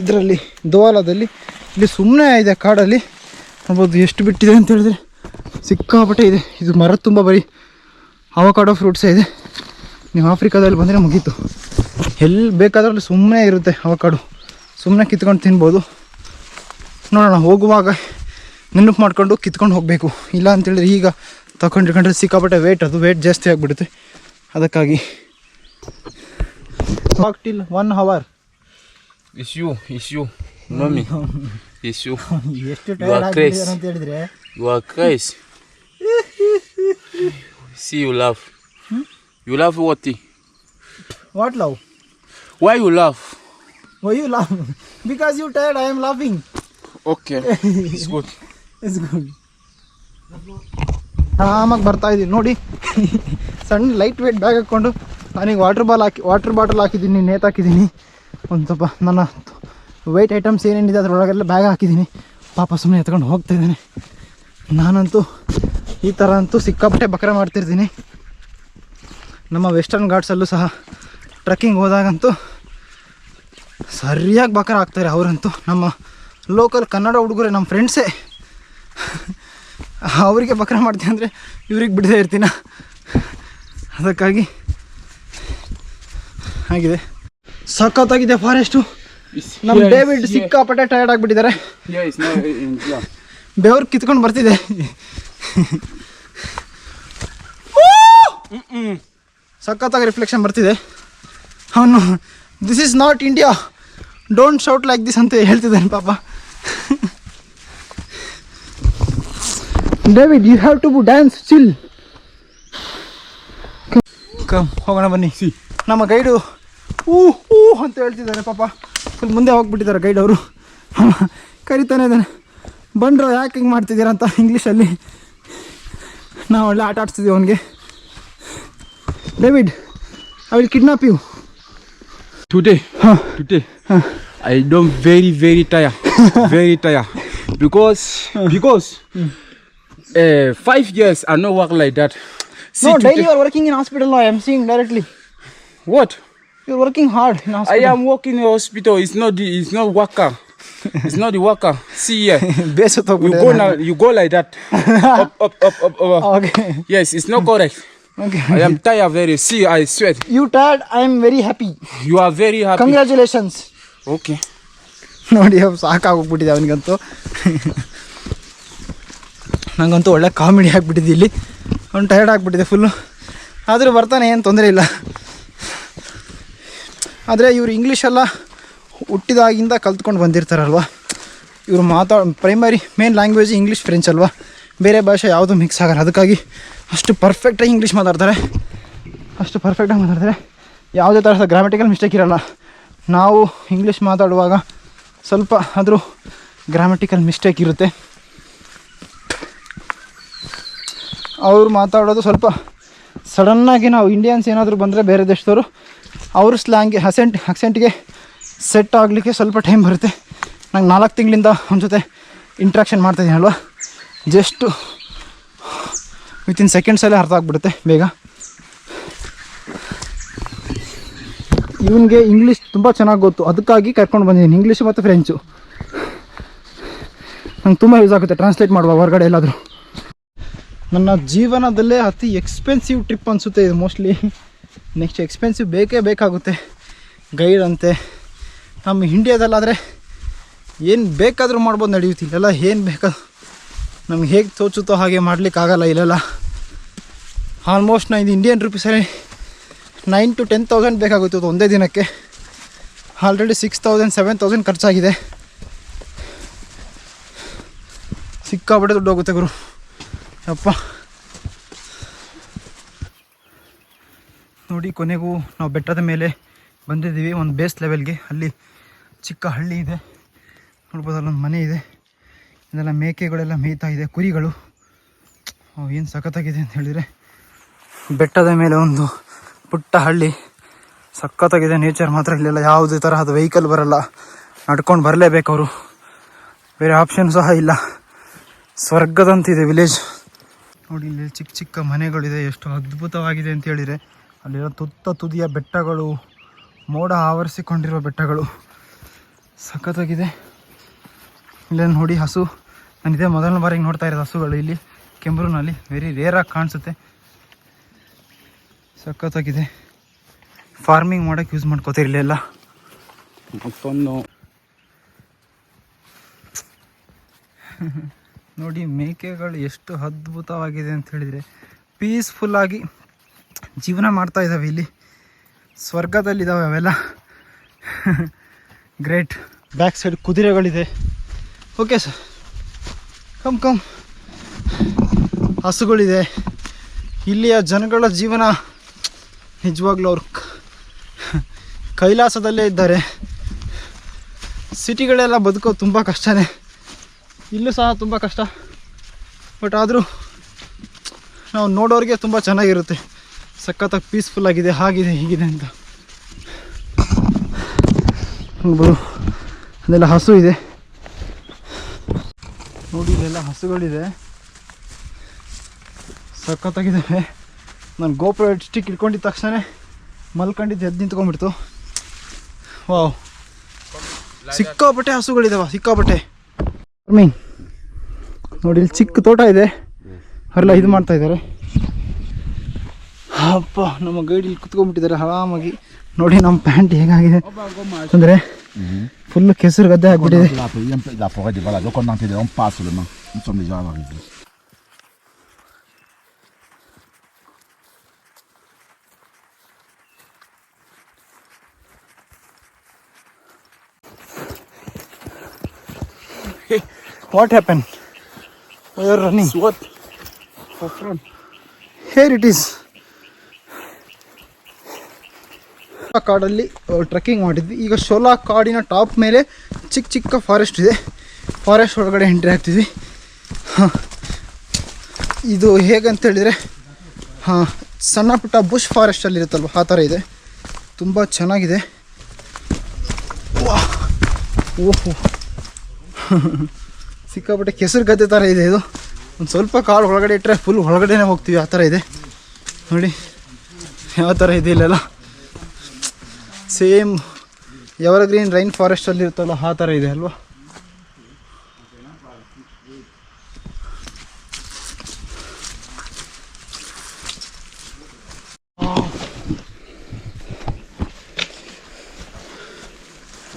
ಇದರಲ್ಲಿ, ದೋವಾಲದಲ್ಲಿ. ಇಲ್ಲಿ ಸುಮ್ಮನೆ ಇದೆ ಕಾಡಲ್ಲಿ. ನೋಡ್ಬೋದು ಎಷ್ಟು ಬಿಟ್ಟಿದೆ ಅಂತ ಹೇಳಿದ್ರೆ ಸಿಕ್ಕಾಪಟ್ಟೆ ಇದೆ. ಇದು ಮರದ ತುಂಬ ಬರೀ ಅವಕಾಡೋ ಫ್ರೂಟ್ಸೇ ಇದೆ. ನೀವು ಆಫ್ರಿಕಾದಲ್ಲಿ ಬಂದರೆ ಮುಗೀತು, ಎಲ್ಲಿ ಬೇಕಾದ್ರಲ್ಲಿ ಸುಮ್ಮನೆ ಇರುತ್ತೆ ಅವಕಾಡೋ. ಸುಮ್ಮನೆ ಕಿತ್ಕೊಂಡು ತಿನ್ಬೋದು. ನೋಡೋಣ, ಹೋಗುವಾಗ ನೆನಪು ಮಾಡ್ಕೊಂಡು ಕಿತ್ಕೊಂಡು ಹೋಗಬೇಕು. ಇಲ್ಲ ಅಂತೇಳಿದ್ರೆ ಈಗ ತಗೊಂಡಿರ್ಕೊಂಡ್ರೆ ಸಿಕ್ಕಾಪಟ್ಟೆ ವೇಟ್ ಜಾಸ್ತಿ ಆಗಿಬಿಡುತ್ತೆ. ಅದಕ್ಕಾಗಿ walk till 1 hour. It's you, not me. It's you. ಎಷ್ಟು ಟೈರ್ಡ್ ಆಗಿದ್ದೀರಾ ಅಂತ ಹೇಳಿದ್ರೆ, You are crazy. See, you laugh. You laugh what? What love? Why you laugh? Why you laugh? Because you tired, I am laughing. Okay, it's good. It's good. ಆರಾಮಾಗಿ ಬರ್ತಾ ಇದ್ದೀನಿ ನೋಡಿ. ಸಣ್ಣ light weight bag ಹಾಕ್ಕೊಂಡು ನಾನೀಗ water bottle ಹಾಕಿದ್ದೀನಿ, ನೇತಾಕಿದ್ದೀನಿ. ಒಂದು ಸ್ವಲ್ಪ ನನ್ನ ವೆಯ್ಟ್ ಐಟಮ್ಸ್ ಏನೇನಿದೆ ಅದರೊಳಗೆಲ್ಲ ಬ್ಯಾಗ್ ಹಾಕಿದ್ದೀನಿ. ಪಾಪ ಸುಮ್ಮನೆ ಎತ್ಕೊಂಡು ಹೋಗ್ತಾ ಇದ್ದಾನೆ. ನಾನಂತೂ ಈ ಥರ ಅಂತೂ ಸಿಕ್ಕಾಪಟ್ಟೆ ಬಕರ ಮಾಡ್ತಿರ್ತೀನಿ. ನಮ್ಮ ವೆಸ್ಟರ್ನ್ ಘಾಟ್ಸಲ್ಲೂ ಸಹ ಟ್ರೆಕ್ಕಿಂಗ್ ಹೋದಾಗಂತೂ ಸರಿಯಾಗಿ ಬಕರ ಆಗ್ತಾರೆ ಅವರಂತೂ. ನಮ್ಮ ಲೋಕಲ್ ಕನ್ನಡ ಹುಡುಗರೇ, ನಮ್ಮ ಫ್ರೆಂಡ್ಸೇ. ಅವರಿಗೆ ಬಕರ ಮಾಡ್ತೀನಿ ಅಂದರೆ ಇವ್ರಿಗೆ ಬಿಡದೇ ಇರ್ತೀನ. ಅದಕ್ಕಾಗಿ ಆಗಿದೆ. ಸಖತ್ತಾಗಿದೆ ಫಾರೆಸ್ಟು. ನಮ್ಮ ಡೇವಿಡ್ ಸಿಕ್ಕಾಪಟ್ಟೆ ಟಯರ್ಡ್ ಆಗಿಬಿಟ್ಟಿದ್ದಾರೆ. ಬೆವರು ಕಿತ್ಕೊಂಡು ಬರ್ತಿದೆ. ಸಖತ್ತಾಗಿ ರಿಫ್ಲೆಕ್ಷನ್ ಬರ್ತಿದೆ. ಅವನು this is not India, don't shout like this ಅಂತ ಹೇಳ್ತಿದ್ದಾನೆ ಪಾಪ. David you have to dance chill. Come ಹೋಗೋಣ ಬನ್ನಿ. ನಮ್ಮ ಗೈಡು ಊ ಅಂತ ಹೇಳ್ತಿದ್ದಾರೆ ಪಾಪ. ಫುಲ್ ಮುಂದೆ ಹೋಗ್ಬಿಟ್ಟಿದ್ದಾರೆ ಗೈಡ್ ಅವರು. ಕರಿತಾನೆ ಇದ್ದಾನೆ, ಬಂದ್ರು ಯಾಕೆ ಹಿಂಗೆ ಮಾಡ್ತಿದ್ದೀರಾ ಅಂತ ಇಂಗ್ಲೀಷಲ್ಲಿ. ನಾವು ಒಳ್ಳೆ ಆಟ ಆಡ್ತಿದ್ದೀವಿ ಅವನಿಗೆ. David I will kidnap you. Today, I don't very tired, very tired, because 5 years I no work like that. No, daily you are working in hospital now. I am seeing directly. What? You are working hard in hospital. I am working in hospital. It's not worker. It's not the worker. See here. You go like that. up. Okay. Yes, it's not correct. Okay. I am tired very. See, I sweat. You tired? I am very happy. You are very happy. Congratulations. Okay. ನೋಡಿ ಸಾಕಾಗೋಗ್ಬಿಟ್ಟಿದೆ ಅವನಿಗಂತೂ. ನನಗಂತೂ ಒಳ್ಳೆ comedy ಆಗಿಬಿಟ್ಟಿದೆ ಇಲ್ಲಿ. ಅವ್ನು tired ಆಗಿಬಿಟ್ಟಿದೆ full. ಆದರೂ ಬರ್ತಾನೆ, ಏನು ತೊಂದರೆ ಇಲ್ಲ. ಆದರೆ ಇವರು ಇಂಗ್ಲೀಷೆಲ್ಲ ಹುಟ್ಟಿದಾಗಿಂದ ಕಲ್ತ್ಕೊಂಡು ಬಂದಿರ್ತಾರಲ್ವ. ಇವರು primary main language English, French ಅಲ್ವಾ. ಬೇರೆ ಭಾಷೆ ಯಾವುದೂ ಮಿಕ್ಸ್ ಆಗಲ್ಲ. ಅದಕ್ಕಾಗಿ ಅಷ್ಟು ಪರ್ಫೆಕ್ಟಾಗಿ ಇಂಗ್ಲೀಷ್ ಮಾತಾಡ್ತಾರೆ. ಯಾವುದೇ ಥರದ ಗ್ರಾಮೆಟಿಕಲ್ ಮಿಸ್ಟೇಕ್ ಇರೋಲ್ಲ. ನಾವು ಇಂಗ್ಲೀಷ್ ಮಾತಾಡುವಾಗ ಸ್ವಲ್ಪ ಆದರೂ ಗ್ರಾಮೆಟಿಕಲ್ ಮಿಸ್ಟೇಕ್ ಇರುತ್ತೆ. ಅವ್ರು ಮಾತಾಡೋದು ಸ್ವಲ್ಪ ಸಡನ್ನಾಗಿ, ನಾವು ಇಂಡಿಯನ್ಸ್ ಏನಾದರೂ ಬಂದರೆ ಬೇರೆ ದೇಶದವರು, ಅವ್ರ ಸ್ಲ್ಯಾಂಗ್ಗೆ ಅಕ್ಸೆಂಟ್ಗೆ ಸೆಟ್ ಆಗಲಿಕ್ಕೆ ಸ್ವಲ್ಪ ಟೈಮ್ ಬರುತ್ತೆ. ನಂಗೆ 4 ತಿಂಗಳಿಂದ ಅವನ ಜೊತೆ ಇಂಟ್ರಾಕ್ಷನ್ ಮಾಡ್ತಾಯಿದ್ದೀನಿ ಅಲ್ವಾ. ಜಸ್ಟು ವಿತಿನ್ ಸೆಕೆಂಡ್ಸಲ್ಲೇ ಅರ್ಥ ಆಗಿಬಿಡುತ್ತೆ ಬೇಗ. ಇವನಿಗೆ ಇಂಗ್ಲೀಷ್ ತುಂಬ ಚೆನ್ನಾಗಿ ಗೊತ್ತು, ಅದಕ್ಕಾಗಿ ಕರ್ಕೊಂಡು ಬಂದಿದ್ದೀನಿ. ಇಂಗ್ಲೀಷು ಮತ್ತು ಫ್ರೆಂಚು ನಂಗೆ ತುಂಬ ಯೂಸ್ ಆಗುತ್ತೆ ಟ್ರಾನ್ಸ್ಲೇಟ್ ಮಾಡುವ ಹೊರಗಡೆ ಎಲ್ಲಾದರೂ. ನನ್ನ ಜೀವನದಲ್ಲೇ ಅತಿ ಎಕ್ಸ್ಪೆನ್ಸಿವ್ ಟ್ರಿಪ್ ಅನಿಸುತ್ತೆ ಇದು ಮೋಸ್ಟ್ಲಿ. ನೆಕ್ಸ್ಟ್ ಎಕ್ಸ್ಪೆನ್ಸಿವ್ ಬೇಕಾಗುತ್ತೆ ಗೈಡ್ ಅಂತೆ. ನಮ್ಮ ಇಂಡಿಯಾದಲ್ಲಾದರೆ ಏನು ಬೇಕಾದರೂ ಮಾಡ್ಬೋದು, ನಡೆಯುತ್ತೆ. ಇಲ್ಲೆಲ್ಲ ಏನು ಬೇಕಾದ್ರೂ ನಮ್ಗೆ ಹೇಗೆ ತೋಚುತ್ತೋ ಹಾಗೆ ಮಾಡಲಿಕ್ಕಾಗಲ್ಲ ಇಲ್ಲೆಲ್ಲ. ಆಲ್ಮೋಸ್ಟ್ ಇದು ಇಂಡಿಯನ್ ರುಪೀಸಲ್ಲಿ 9,000 to 10,000 ಬೇಕಾಗುತ್ತೆ ಒಂದೇ ದಿನಕ್ಕೆ. ಆಲ್ರೆಡಿ 6,000 7,000 ಖರ್ಚಾಗಿದೆ. ಸಿಕ್ಕಾಪಟ್ಟೆ ದುಡ್ಡು ಹೋಗುತ್ತೆ ಗುರು ಅಪ್ಪ. ನೋಡಿ, ಕೊನೆಗೂ ನಾವು ಬೆಟ್ಟದ ಮೇಲೆ ಬಂದಿದ್ದೀವಿ, ಒಂದು ಬೇಸ್ ಲೆವೆಲ್ಗೆ. ಅಲ್ಲಿ ಚಿಕ್ಕ ಹಳ್ಳಿ ಇದೆ, ನೋಡ್ಬೋದು. ಅಲ್ಲೊಂದು ಮನೆ ಇದೆ. ಇದೆಲ್ಲ ಮೇಕೆಗಳೆಲ್ಲ ಮೇಯ್ತಾ ಇದೆ, ಕುರಿಗಳು. ಏನು ಸಖತ್ತಾಗಿದೆ ಅಂತ ಹೇಳಿದರೆ, ಬೆಟ್ಟದ ಮೇಲೆ ಒಂದು ಪುಟ್ಟ ಹಳ್ಳಿ. ಸಖತ್ತಾಗಿದೆ ನೇಚರ್ ಮಾತ್ರ. ಇಲ್ಲೆಲ್ಲ ಯಾವುದೇ ತರಹದ ವೆಹಿಕಲ್ ಬರಲ್ಲ, ನಡ್ಕೊಂಡು ಬರಲೇಬೇಕು ಅವರು, ಬೇರೆ ಆಪ್ಷನ್ ಸಹ ಇಲ್ಲ. ಸ್ವರ್ಗದಂತಿದೆ ವಿಲೇಜ್. ನೋಡಿ, ಇಲ್ಲಿ ಚಿಕ್ಕ ಚಿಕ್ಕ ಮನೆಗಳಿದೆ. ಎಷ್ಟು ಅದ್ಭುತವಾಗಿದೆ ಅಂತ ಹೇಳಿದರೆ, ಅಲ್ಲಿರೋ ತುದಿಯ ಬೆಟ್ಟಗಳು, ಮೋಡ ಆವರಿಸಿಕೊಂಡಿರುವ ಬೆಟ್ಟಗಳು, ಸಖತ್ತಾಗಿದೆ. ಇಲ್ಲೇನು ನೋಡಿ, ಹಸು. ನಾನಿದೆ ಮೊದಲನೇ ಬಾರಿಗೆ ನೋಡ್ತಾ ಇರೋದು ಹಸುಗಳು ಇಲ್ಲಿ ಕೆಂಬ್ರೂನಲ್ಲಿ. ವೆರಿ ರೇರಾಗಿ ಕಾಣಿಸುತ್ತೆ. ಸಖತ್ತಾಗಿದೆ. ಫಾರ್ಮಿಂಗ್ ಮಾಡೋಕ್ಕೆ ಯೂಸ್ ಮಾಡ್ಕೋತಾರೆ ಇಲ್ಲೆಲ್ಲ. ನೋಡಿ, ಮೇಕೆಗಳು ಎಷ್ಟು ಅದ್ಭುತವಾಗಿದೆ ಅಂತ ಹೇಳಿದರೆ, ಪೀಸ್ಫುಲ್ಲಾಗಿ ಜೀವನ ಮಾಡ್ತಾ ಇದ್ದಾವೆ ಇಲ್ಲಿ. ಸ್ವರ್ಗದಲ್ಲಿದ್ದಾವೆ ಅವೆಲ್ಲ. ಗ್ರೇಟ್. ಬ್ಯಾಕ್ ಸೈಡ್ ಕುದುರೆಗಳಿದೆ. Okay sir, come. ಹಸುಗಳಿದೆ. ಇಲ್ಲಿಯ ಜನಗಳ ಜೀವನ ನಿಜವಾಗ್ಲೂ ಅವ್ರು ಕೈಲಾಸದಲ್ಲೇ ಇದ್ದಾರೆ. ಸಿಟಿಗಳೆಲ್ಲ ಬದುಕೋದು ತುಂಬ ಕಷ್ಟನೇ. ಇಲ್ಲೂ ಸಹ ತುಂಬ ಕಷ್ಟ. ಬಟ್ ಆದರೂ ನಾವು ನೋಡೋರಿಗೆ ತುಂಬ ಚೆನ್ನಾಗಿರುತ್ತೆ. ಸಖತ್ತಾಗಿ ಪೀಸ್ಫುಲ್ಲಾಗಿದೆ, ಹಾಗಿದೆ ಹೀಗಿದೆ ಅಂತ. ನೋಡ್ಬೋದು, ಅದೆಲ್ಲ ಹಸು ಇದೆ. ನೋಡಿ, ಇಲ್ಲೆಲ್ಲ ಹಸುಗಳಿದೆ, ಸಖತ್ತಾಗಿದ್ದಾವೆ. ನಾನು ಗೋಪುರ ಸ್ಟಿಕ್ ಇಟ್ಕೊಂಡಿದ್ದ ತಕ್ಷಣ ಮಲ್ಕೊಂಡಿದ್ದು ಎದ್ದು ನಿಂತ್ಕೊಂಡ್ಬಿಡ್ತು. ವಾವ್, ಸಿಕ್ಕಾಪಟ್ಟೆ ಹಸುಗಳಿದಾವೆ, ಸಿಕ್ಕಾಪಟ್ಟೆ. ನೋಡಿ, ಇಲ್ಲಿ ಚಿಕ್ಕ ತೋಟ ಇದೆ, ಅವರೆಲ್ಲ ಇದು ಮಾಡ್ತಾ ಇದ್ದಾರೆ. ಅಪ್ಪ, ನಮ್ಮ ಗೈಡ್ ಇಲ್ಲಿ ಕುತ್ಕೊಂಡ್ಬಿಟ್ಟಿದ್ದಾರೆ ಆರಾಮಾಗಿ. ನೋಡಿ ನಮ್ಮ ಪ್ಯಾಂಟ್ ಹೇಗಾಗಿದೆ ಅಂದರೆ ಫುಲ್ ಕೆಸರು ಗದ್ದೆ ಆಗ್ಬಿಟ್ಟಿದೆ. La forêt de voilà, donc on entre dedans, on passe seulement. Nous sommes déjà arrivés. What happened? We are running. What? For fun. Here it is. ಕಾಡಲ್ಲಿ ಟ್ರೆಕ್ಕಿಂಗ್ ಮಾಡಿದ್ವಿ. ಈಗ ಶೋಲಾ ಕಾಡಿನ ಟಾಪ್ ಮೇಲೆ ಚಿಕ್ಕ ಚಿಕ್ಕ ಫಾರೆಸ್ಟ್ ಇದೆ. ಫಾರೆಸ್ಟ್ ಒಳಗಡೆ ಎಂಟ್ರಿ ಆಗ್ತಿದ್ವಿ. ಇದು ಹೇಗಂತ ಹೇಳಿದರೆ ಸಣ್ಣ ಪುಟ್ಟ ಬುಷ್ ಫಾರೆಸ್ಟಲ್ಲಿ ಇರುತ್ತಲ್ವ ಆ ಥರ ಇದೆ. ತುಂಬ ಚೆನ್ನಾಗಿದೆ. ಓಹೋ ಸಿಕ್ಕಾಪಟ್ಟೆ ಕೆಸರು ಗದ್ದೆ ಥರ ಇದೆ ಇದು. ಒಂದು ಸ್ವಲ್ಪ ಕಾಡು ಒಳಗಡೆ ಇಟ್ಟರೆ ಫುಲ್ ಒಳಗಡೆನೇ ಹೋಗ್ತೀವಿ ಆ ಥರ ಇದೆ. ನೋಡಿ ಯಾವ ಥರ ಇದೆ ಇಲ್ಲೆಲ್ಲ. ಸೇಮ್ ಎವರ್ಗ್ರೀನ್ ರೈನ್ ಫಾರೆಸ್ಟಲ್ಲಿ ಇರುತ್ತಲ್ಲ ಆ ಥರ ಇದೆ ಅಲ್ವಾ.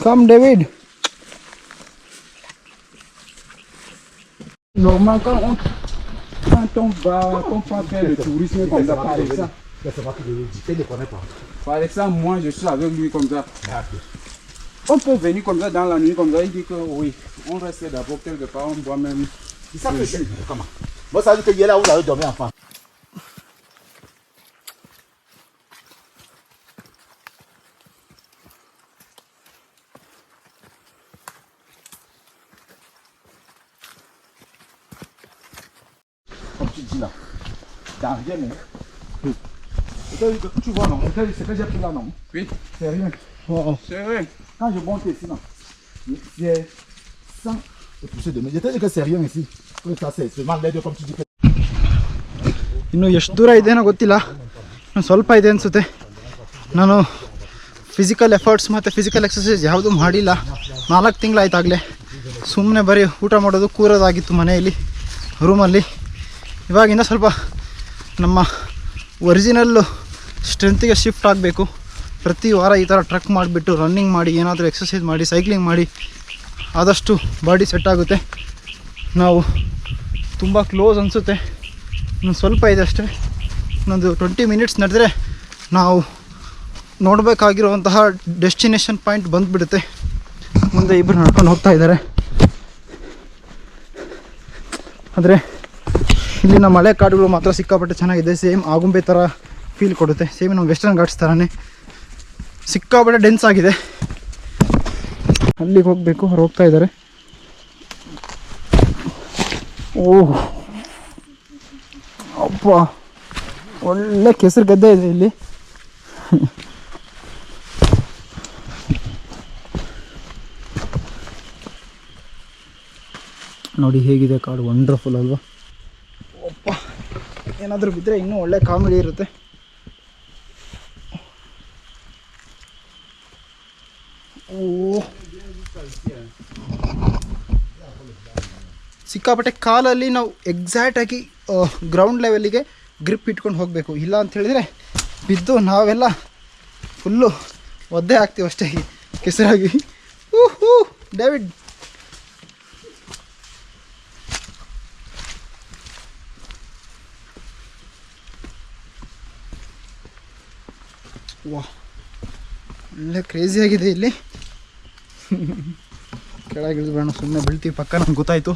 Come David. Normalement, quand on va faire le tourisme comme ça, par exemple, par exemple, moi je suis avec lui comme ça. On peut venir comme ça dans la nuit, comme ça, il dit que oui, on reste d'abord quelque part, on boit même. Ça fait comment? Moi, ça veut dire que hier là, vous avez dormi enfant. Comme tu dis là, dans rien, mais. Tu vois, non? C'est que j'ai pris là, non? Oui, C'est rien. Oh. c'est vrai. Quand je monte ici, non? C'est 100. Et pousser de. Mais je te dis que c'est rien ici. Ça, c'est seulement l'aide, comme tu dis que. ಇನ್ನು ಎಷ್ಟು ದೂರ ಇದೆನೋ ಗೊತ್ತಿಲ್ಲ. ನಾನು ಸ್ವಲ್ಪ ಇದೆ ಅನಿಸುತ್ತೆ. ನಾನು physical efforts ಮತ್ತು ಫಿಸಿಕಲ್ ಎಕ್ಸಸೈಸ್ ಯಾವುದೂ ಮಾಡಿಲ್ಲ. 4 ತಿಂಗಳಾಯ್ತಾಗಲೇ. ಸುಮ್ಮನೆ ಬರೀ ಊಟ ಮಾಡೋದು ಕೂರೋದಾಗಿತ್ತು ಮನೆಯಲ್ಲಿ ರೂಮಲ್ಲಿ. ಇವಾಗಿಂದ ಸ್ವಲ್ಪ ನಮ್ಮ ಒರಿಜಿನಲ್ಲು ಸ್ಟ್ರೆಂತಿಗೆ ಶಿಫ್ಟ್ ಆಗಬೇಕು. ಪ್ರತಿ ವಾರ ಈ ಥರ ಟ್ರಕ್ ಮಾಡಿಬಿಟ್ಟು ರನ್ನಿಂಗ್ ಮಾಡಿ ಏನಾದರೂ ಎಕ್ಸಸೈಸ್ ಮಾಡಿ ಸೈಕ್ಲಿಂಗ್ ಮಾಡಿ ಆದಷ್ಟು ಬಾಡಿ ಸೆಟ್ ಆಗುತ್ತೆ. ನಾವು ತುಂಬ ಕ್ಲೋಸ್ ಅನಿಸುತ್ತೆ. ಇನ್ನೊಂದು ಸ್ವಲ್ಪ ಇದೆ ಅಷ್ಟೇ. ಇನ್ನೊಂದು 20 ಮಿನಿಟ್ಸ್ ನಡೆದರೆ ನಾವು ನೋಡಬೇಕಾಗಿರುವಂತಹ ಡೆಸ್ಟಿನೇಷನ್ ಪಾಯಿಂಟ್ ಬಂದುಬಿಡುತ್ತೆ. ಮುಂದೆ ಇಬ್ಬರು ನಡ್ಕೊಂಡು ಹೋಗ್ತಾ ಇದ್ದಾರೆ. ಆದರೆ ಇಲ್ಲಿನ ಮಳೆ ಕಾಡುಗಳು ಮಾತ್ರ ಸಿಕ್ಕಾಪಟ್ಟೆ ಚೆನ್ನಾಗಿದೆ. ಸೇಮ್ ಆಗುಂಬೆ ಥರ ಫೀಲ್ ಕೊಡುತ್ತೆ. ಸೇಮ್ ನಮ್ಮ ವೆಸ್ಟರ್ನ್ ಘಾಟ್ಸ್ ಥರನೇ ಸಿಕ್ಕಾಪಟ್ಟೆ ಡೆನ್ಸ್ ಆಗಿದೆ. ಅಲ್ಲಿಗೆ ಹೋಗಬೇಕು. ಅವ್ರು ಹೋಗ್ತಾ ಇದ್ದಾರೆ. ಓಹ್ ಅಪ್ಪ ಒಳ್ಳೆ ಕೆಸರು ಗದ್ದೆ ಇದೆ ಇಲ್ಲಿ. ನೋಡಿ ಹೇಗಿದೆ ಕಾಡು, ವಂಡರ್ಫುಲ್ ಅಲ್ವಾ. ಅಪ್ಪ ಏನಾದರೂ ಬಿದ್ದರೆ ಇನ್ನೂ ಒಳ್ಳೆ ಕಾಮಿಡಿ ಇರುತ್ತೆ. ಓ ಸಿಕ್ಕಾಪಟ್ಟೆ ಕಾಲಲ್ಲಿ ನಾವು ಎಕ್ಸಾಕ್ಟಾಗಿ ಗ್ರೌಂಡ್ ಲೆವೆಲ್ಲಿಗೆ ಗ್ರಿಪ್ ಇಟ್ಕೊಂಡು ಹೋಗಬೇಕು. ಇಲ್ಲ ಅಂತ ಹೇಳಿದರೆ ಬಿದ್ದು ನಾವೆಲ್ಲ ಫುಲ್ಲು ಒದ್ದೆ ಆಗ್ತೀವಿ ಅಷ್ಟೇ ಕೆಸರಾಗಿ. ಹೂ ಡೇವಿಡ್ ವಾ ಒಳ್ಳೆ ಕ್ರೇಜಿಯಾಗಿದೆ ಇಲ್ಲಿ. ಕೆಳಗಿಳಿದು ಬೇಡ, ಸುಮ್ಮನೆ ಬೀಳ್ತೀವಿ ಪಕ್ಕ, ನಮ್ಗೆ ಗೊತ್ತಾಯಿತು.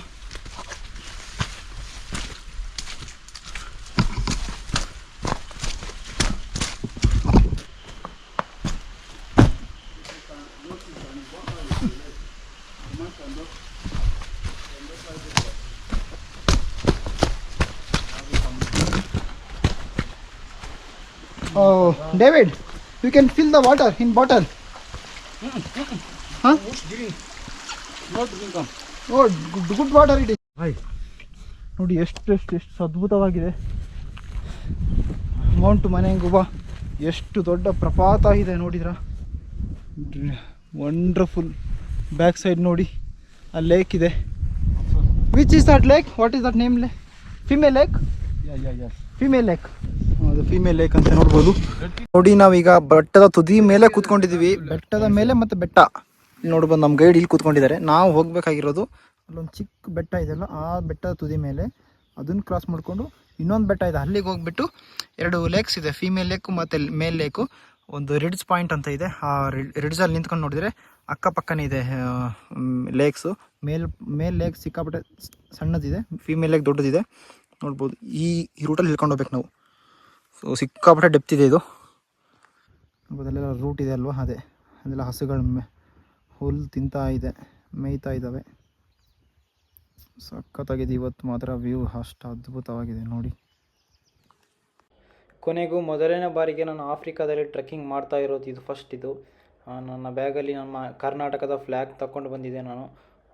Oh, David, you can fill the water in bottle. Huh? Oh, good water it is. ನೋಡಿ ಎಷ್ಟು ಅದ್ಭುತವಾಗಿದೆ. ಮೌಂಟ್ ಮನೆಂಗುಬಾ ಎಷ್ಟು ದೊಡ್ಡ ಪ್ರಪಾತ ಇದೆ ನೋಡಿದ್ರ. ವಂಡರ್ಫುಲ್. ಬ್ಯಾಕ್ ಸೈಡ್ ನೋಡಿ ಆ ಲೇಕ್ ಇದೆ. Which is that lake? What is that name? Female lake. Female lake. ಅದು ಫಿಮೇಲ್ ಲೇಕ್ ಅಂತ ನೋಡ್ಬೋದು. ನೋಡಿ ನಾವೀಗ ಬೆಟ್ಟದ ತುದಿ ಮೇಲೆ ಕೂತ್ಕೊಂಡಿದ್ದೀವಿ. ಬೆಟ್ಟದ ಮೇಲೆ ಮತ್ತು ಬೆಟ್ಟ ಇಲ್ಲಿ ನೋಡ್ಬೋದು, ನಮ್ಮ ಗೈಡ್ ಇಲ್ಲಿ ಕೂತ್ಕೊಂಡಿದ್ದಾರೆ. ನಾವು ಹೋಗಬೇಕಾಗಿರೋದು ಅಲ್ಲೊಂದು ಚಿಕ್ಕ ಬೆಟ್ಟ ಇದೆಯಲ್ಲ, ಆ ಬೆಟ್ಟದ ತುದಿ ಮೇಲೆ ಅದನ್ನು ಕ್ರಾಸ್ ಮಾಡಿಕೊಂಡು ಇನ್ನೊಂದು ಬೆಟ್ಟ ಇದೆ, ಅಲ್ಲಿಗೆ ಹೋಗ್ಬಿಟ್ಟು 2 ಲೇಕ್ಸ್ ಇದೆ, ಫೀಮೇಲ್ ಲೇಕು ಮತ್ತು ಮೇಲ್ ಲೇಕು. ಒಂದು ರಿಡ್ಜ್ ಪಾಯಿಂಟ್ ಅಂತ ಇದೆ, ಆ ರಿಡ್ಜಲ್ಲಿ ನಿಂತ್ಕೊಂಡು ನೋಡಿದ್ರೆ ಅಕ್ಕಪಕ್ಕನೇ ಇದೆ ಲೇಕ್ಸು. ಮೇಲ್ ಲೇಕ್ ಸಿಕ್ಕಾಪಟ್ಟೆ ಸಣ್ಣದಿದೆ, ಫೀಮೇಲ್ ಲೇಕ್ ದೊಡ್ಡದಿದೆ ನೋಡ್ಬೋದು. ಈ ರೂಟಲ್ಲಿ ಹಿಡ್ಕೊಂಡು ಹೋಗ್ಬೇಕು ನಾವು. ಸೊ ಸಿಕ್ಕಾಪಟ್ಟೆ ಡೆಪ್ತ್ ಇದೆ ಇದು ನೋಡ್ಬೋದು. ಅಲ್ಲೆಲ್ಲ ರೂಟ್ ಇದೆ ಅಲ್ವಾ, ಅದೇ ಅಲ್ಲೆಲ್ಲ ಹಸುಗಳು ಹುಲ್ಲು ತಿಂತಾ ಇದೆ, ಮೇಯ್ತಾ ಇದ್ದಾವೆ. ಸಖತ್ತಾಗಿದೆ ಇವತ್ತು ಮಾತ್ರ ವ್ಯೂ, ಅಷ್ಟು ಅದ್ಭುತವಾಗಿದೆ ನೋಡಿ. ಕೊನೆಗೂ ಮೊದಲನೇ ಬಾರಿಗೆ ನಾನು ಆಫ್ರಿಕಾದಲ್ಲಿ ಟ್ರೆಕ್ಕಿಂಗ್ ಮಾಡ್ತಾ ಇರೋದು ಇದು ಫಸ್ಟ್. ಇದು ನನ್ನ ಬ್ಯಾಗಲ್ಲಿ ನಮ್ಮ ಕರ್ನಾಟಕದ ಫ್ಲ್ಯಾಗ್ ತಗೊಂಡು ಬಂದಿದ್ದೆ. ನಾನು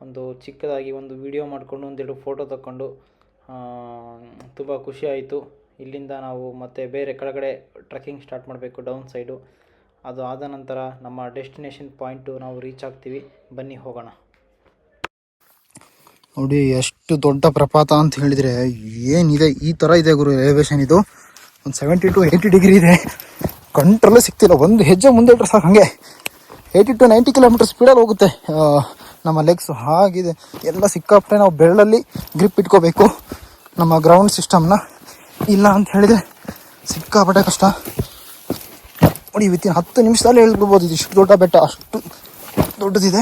ಒಂದು ಚಿಕ್ಕದಾಗಿ ಒಂದು ವಿಡಿಯೋ ಮಾಡಿಕೊಂಡು 1-2 ಫೋಟೋ ತಗೊಂಡು ತುಂಬ ಖುಷಿ ಆಯಿತು. ಇಲ್ಲಿಂದ ನಾವು ಮತ್ತೆ ಬೇರೆ ಕೆಳಗಡೆ ಟ್ರೆಕ್ಕಿಂಗ್ ಸ್ಟಾರ್ಟ್ ಮಾಡಬೇಕು ಡೌನ್ ಸೈಡು. ಅದು ಆದ ನಂತರ ನಮ್ಮ ಡೆಸ್ಟಿನೇಷನ್ ಪಾಯಿಂಟು ನಾವು ರೀಚ್ ಆಗ್ತೀವಿ. ಬನ್ನಿ ಹೋಗೋಣ. ನೋಡಿ ಎಷ್ಟು ದೊಡ್ಡ ಪ್ರಪಾತ ಅಂತ ಹೇಳಿದರೆ ಏನಿದೆ, ಈ ಥರ ಇದೆ ಗುರು ಎಲಿವೇಶನ್. ಇದು ಒಂದು 70 to 80 ಡಿಗ್ರಿ ಇದೆ, ಕಂಟ್ರೋಲೇ ಸಿಗ್ತಿಲ್ಲ. ಒಂದು ಹೆಜ್ಜೆ ಮುಂದೆ ಇಟ್ಟರೆ ಸಾಕು ಹಾಗೆ 80 to 90 ಕಿಲೋಮೀಟರ್ ಸ್ಪೀಡಲ್ಲಿ ಹೋಗುತ್ತೆ ನಮ್ಮ ಲೆಗ್ಸು. ಹಾಗಿದೆ ಎಲ್ಲ ಸಿಕ್ಕಾಪಟ್ಟೆ ನಾವು ಬೆರಳಲ್ಲಿ ಗ್ರಿಪ್ ಇಟ್ಕೋಬೇಕು ನಮ್ಮ ಗ್ರೌಂಡ್ ಸಿಸ್ಟಮ್ನ. ಇಲ್ಲ ಅಂತ ಹೇಳಿದರೆ ಸಿಕ್ಕಾಪಟ್ಟೆ ಕಷ್ಟ ನೋಡಿ. ವಿತಿನ್ 10 ನಿಮಿಷದಲ್ಲಿ ಹೇಳ್ಬಿಡ್ಬೋದು. ಇದು ಇಷ್ಟು ದೊಡ್ಡ ಬೆಟ್ಟ, ಅಷ್ಟು ದೊಡ್ಡದಿದೆ.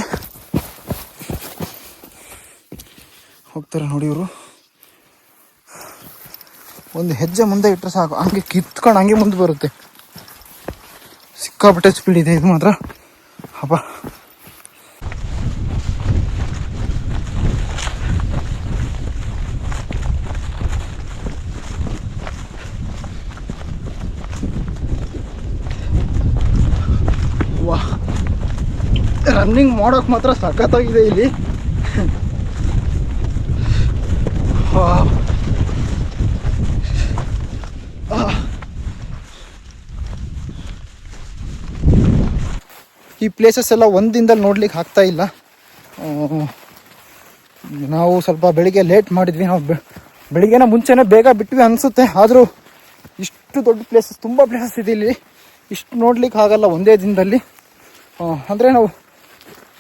ಹೋಗ್ತಾರೆ ನೋಡಿ ಇವರು. ಒಂದು ಹೆಜ್ಜೆ ಮುಂದೆ ಇಟ್ಟರೆ ಸಾಕು, ಹಂಗೆ ಕಿತ್ಕೊಂಡು ಹಂಗೆ ಮುಂದೆ ಬರುತ್ತೆ. ಸಿಕ್ಕಾಪಟ್ಟೆ ಸ್ಪೀಡ್ ಇದೆ ಇದು ಮಾತ್ರ. ಹಬ್ಬ ವಾ, ರನ್ನಿಂಗ್ ಮಾಡೋಕೆ ಮಾತ್ರ ಸಖತ್ತಾಗಿದೆ ಇಲ್ಲಿ. ಈ ಪ್ಲೇಸಸ್ ಎಲ್ಲ ಒಂದಿಂದಲೇ ನೋಡ್ಲಿಕ್ಕೆ ಆಗ್ತಾ ಇಲ್ಲ. ನಾವು ಸ್ವಲ್ಪ ಬೆಳಿಗ್ಗೆ ಲೇಟ್ ಮಾಡಿದ್ವಿ. ನಾವು ಬೆಳಿಗ್ಗೆನ ಮುಂಚೆನೇ ಬೇಗ ಬಿಟ್ವಿ ಅನಿಸುತ್ತೆ. ಆದರೂ ಇಷ್ಟು ದೊಡ್ಡ ಪ್ಲೇಸಸ್, ತುಂಬ ಪ್ಲೇಸಸ್ ಇದೆ ಇಲ್ಲಿ, ಇಷ್ಟು ನೋಡ್ಲಿಕ್ಕೆ ಆಗಲ್ಲ ಒಂದೇ ದಿನದಲ್ಲಿ. ಅಂದರೆ ನಾವು